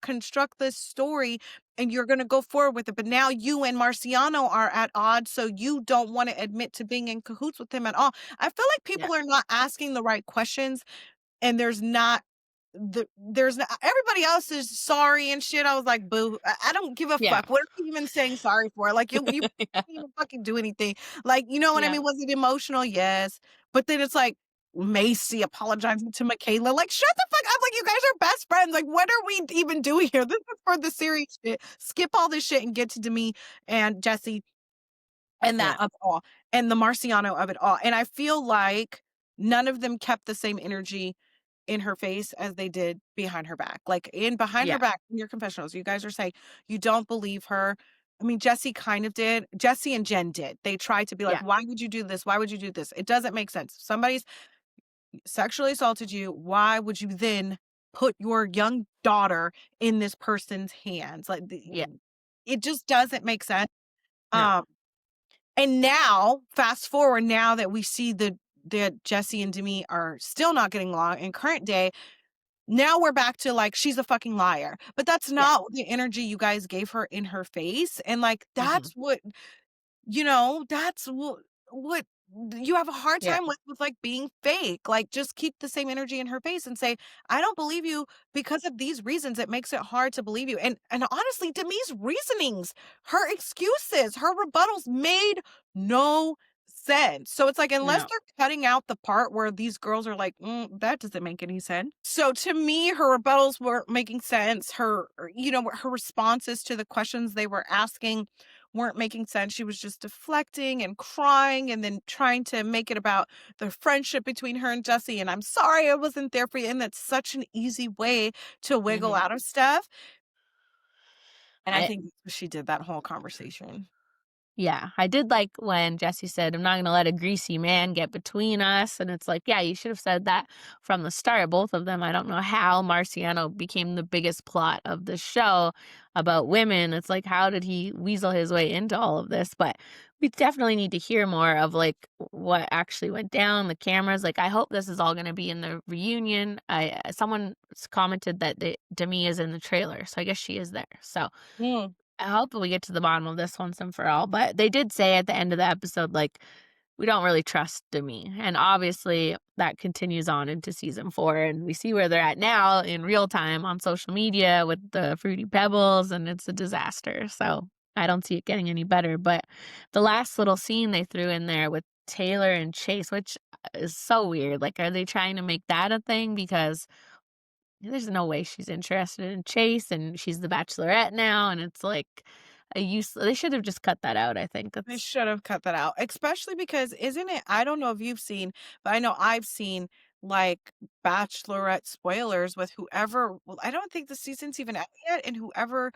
Speaker 2: construct this story and you're going to go forward with it, but now you and Marciano are at odds, so you don't want to admit to being in cahoots with him at all? I feel like
Speaker 3: yeah,
Speaker 2: people are not asking the right questions, and there's not everybody else is sorry and shit. I was like, boo, I don't give a
Speaker 3: yeah,
Speaker 2: fuck. What are you even saying sorry for? Like you
Speaker 3: yeah,
Speaker 2: didn't even fucking do anything. Like, you know what I
Speaker 3: yeah,
Speaker 2: mean? Was it emotional? Yes. But then it's like Macy apologizing to Michaela. Like, shut the fuck up. Like, you guys are best friends. Like, what are we even doing here? This is for the serious shit. Skip all this shit and get to Demi and Jesse and that
Speaker 3: yeah,
Speaker 2: of all, and the Marciano of it all. And I feel like none of them kept the same energy in her face as they did behind her back. Like in behind her
Speaker 3: yeah,
Speaker 2: back in your confessionals, you guys are saying you don't believe her. I mean, Jesse kind of did. Jesse and Jen did. They tried to be like,
Speaker 3: yeah,
Speaker 2: why would you do this? Why would you do this? It doesn't make sense. If somebody's sexually assaulted you, why would you then put your young daughter in this person's hands? Like
Speaker 3: yeah.
Speaker 2: it just doesn't make sense.
Speaker 3: No.
Speaker 2: Um, and now, fast forward, now that we see that Jesse and Demi are still not getting along in current day, now we're back to like she's a fucking liar. But that's
Speaker 3: Yeah.
Speaker 2: not the energy you guys gave her in her face. And like
Speaker 3: Mhm.
Speaker 2: that's what that's what you have a hard
Speaker 3: Yeah.
Speaker 2: time with like being fake. Like just keep the same energy in her face and say, I don't believe you because of these reasons. It makes it hard to believe you. And honestly, Demi's reasonings, her excuses, her rebuttals made no sense. So it's like unless
Speaker 3: No.
Speaker 2: they're cutting out the part where these girls are like, that doesn't make any sense. So to me, her rebuttals weren't making sense. Her responses to the questions they were asking weren't making sense. She was just deflecting and crying and then trying to make it about the friendship between her and Jesse. And I'm sorry I wasn't there for you. And that's such an easy way to wiggle
Speaker 3: Mhm.
Speaker 2: out of stuff. And I
Speaker 3: I
Speaker 2: think that's what she did that whole conversation.
Speaker 3: Yeah, I did like when Jesse said, "I'm not gonna let a greasy man get between us," and it's like, yeah, you should have said that from the start, both of them. I don't know how Marciano became the biggest plot of the show about women. It's like, how did he weasel his way into all of this? But we definitely need to hear more of like what actually went down, the cameras. Like, I hope this is all gonna be in the reunion. Someone commented that Demi is in the trailer, so I guess she is there. So
Speaker 2: Mm.
Speaker 3: I hope we get to the bottom of this once and for all. But they did say at the end of the episode, like, we don't really trust Demi. And obviously that continues on into season 4. And we see where they're at now in real time on social media with the Fruity Pebbles, and it's a disaster. So I don't see it getting any better. But the last little scene they threw in there with Taylor and Chase, which is so weird. Like, are they trying to make that a thing? Because there's no way she's interested in Chase, and she's the Bachelorette now, and it's like they should have just cut that out, I think.
Speaker 2: They
Speaker 3: That's
Speaker 2: should have cut that out, especially because isn't it? I don't know if you've seen, but I know I've seen like Bachelorette spoilers with whoever. Well, I don't think the season's even out yet, and whoever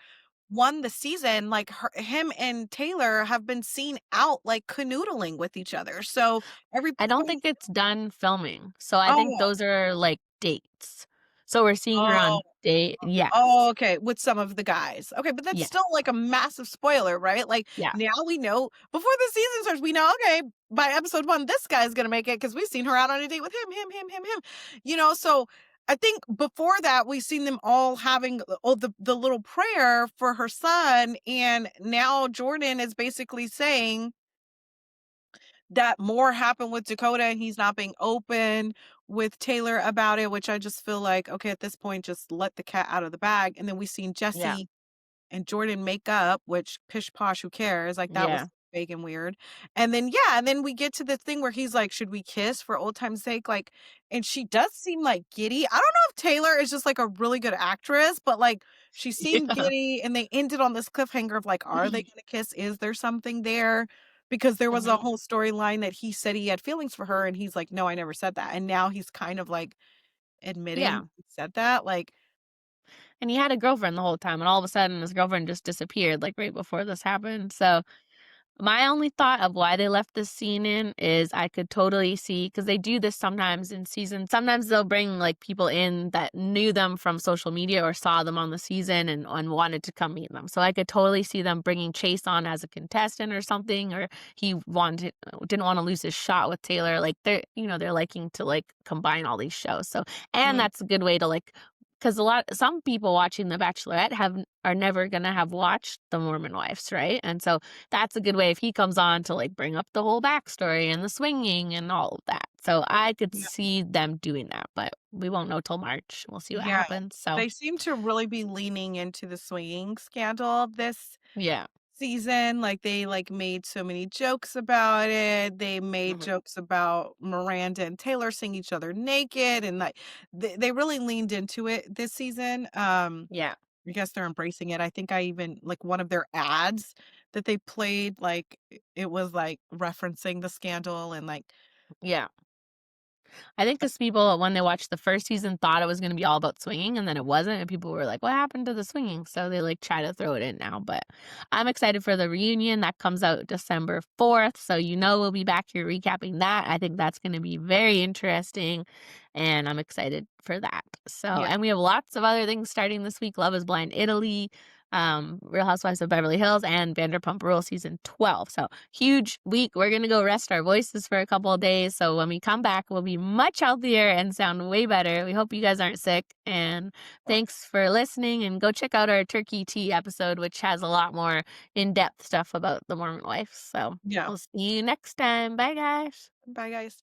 Speaker 2: won the season, like him and Taylor have been seen out like canoodling with each other. So every
Speaker 3: I don't think it's done filming. So I think
Speaker 2: oh
Speaker 3: those are like dates. So we're seeing her
Speaker 2: Oh.
Speaker 3: on date. Yes.
Speaker 2: Oh, okay, with some of the guys. Okay, but that's
Speaker 3: Yes.
Speaker 2: still like a massive spoiler, right? Like
Speaker 3: Yeah.
Speaker 2: now we know before the season starts, we know, okay, by episode 1, this guy's gonna make it because we've seen her out on a date with him. So I think before that we've seen them all having the little prayer for her son, and now Jordan is basically saying that more happened with Dakota and he's not being open with Taylor about it, which I just feel like, okay, at this point, just let the cat out of the bag. And then we seen
Speaker 3: Yeah.
Speaker 2: Jesse and Jordan make up, which pish posh, who cares? Like that
Speaker 3: Yeah.
Speaker 2: was fake and weird. And then yeah, and then we get to the thing where he's like, should we kiss for old time's sake? Like, and she does seem like giddy. I don't know if Taylor is just like a really good actress, but like she seemed
Speaker 3: Yeah.
Speaker 2: giddy, and they ended on this cliffhanger of like, are they gonna kiss? Is there something there? Because there was a
Speaker 3: Mhm.
Speaker 2: whole storyline that he said he had feelings for her, and he's like, no, I never said that. And now he's kind of like admitting
Speaker 3: Yeah.
Speaker 2: he said that. Like,
Speaker 3: And he had a girlfriend the whole time, and all of a sudden his girlfriend just disappeared, like, right before this happened. So my only thought of why they left this scene in is I could totally see, because they do this sometimes in seasons. Sometimes they'll bring, like, people in that knew them from social media or saw them on the season and wanted to come meet them. So I could totally see them bringing Chase on as a contestant or something, or he didn't wanna lose his shot with Taylor. Like, they're liking to, like, combine all these shows. So and
Speaker 2: mm,
Speaker 3: that's a good way to, like, because some people watching The Bachelorette are never gonna have watched The Mormon Wives, right? And so that's a good way if he comes on to, like, bring up the whole backstory and the swinging and all of that. So I could
Speaker 2: yeah,
Speaker 3: see them doing that, but we won't know till March. We'll see what
Speaker 2: yeah.
Speaker 3: happens. So
Speaker 2: They seem to really be leaning into the swinging scandal this
Speaker 3: yeah.
Speaker 2: season. Like they like made so many jokes about it. They made
Speaker 3: Mhm.
Speaker 2: jokes about Miranda and Taylor seeing each other naked, and like they really leaned into it this season.
Speaker 3: Yeah.
Speaker 2: I guess they're embracing it. I think I even like one of their ads that they played, like it was like referencing the scandal and like
Speaker 3: Yeah. I think 'cause people, when they watched the first season, thought it was gonna be all about swinging, and then it wasn't, and people were like, "What happened to the swinging?" So they, like, try to throw it in now, but I'm excited for the reunion. That comes out December 4th, so we'll be back here recapping that. I think that's gonna be very interesting, and I'm excited for that. So
Speaker 2: yeah,
Speaker 3: and we have lots of other things starting this week: Love is Blind Italy, Real Housewives of Beverly Hills, and Vanderpump Rules season 12. So huge week. We're gonna go rest our voices for a couple of days. So when we come back, we'll be much healthier and sound way better. We hope you guys aren't sick. And thanks for listening. And go check out our turkey tea episode, which has a lot more in-depth stuff about the Mormon wife. So
Speaker 2: yeah.
Speaker 3: we'll see you next time. Bye, guys.
Speaker 2: Bye, guys.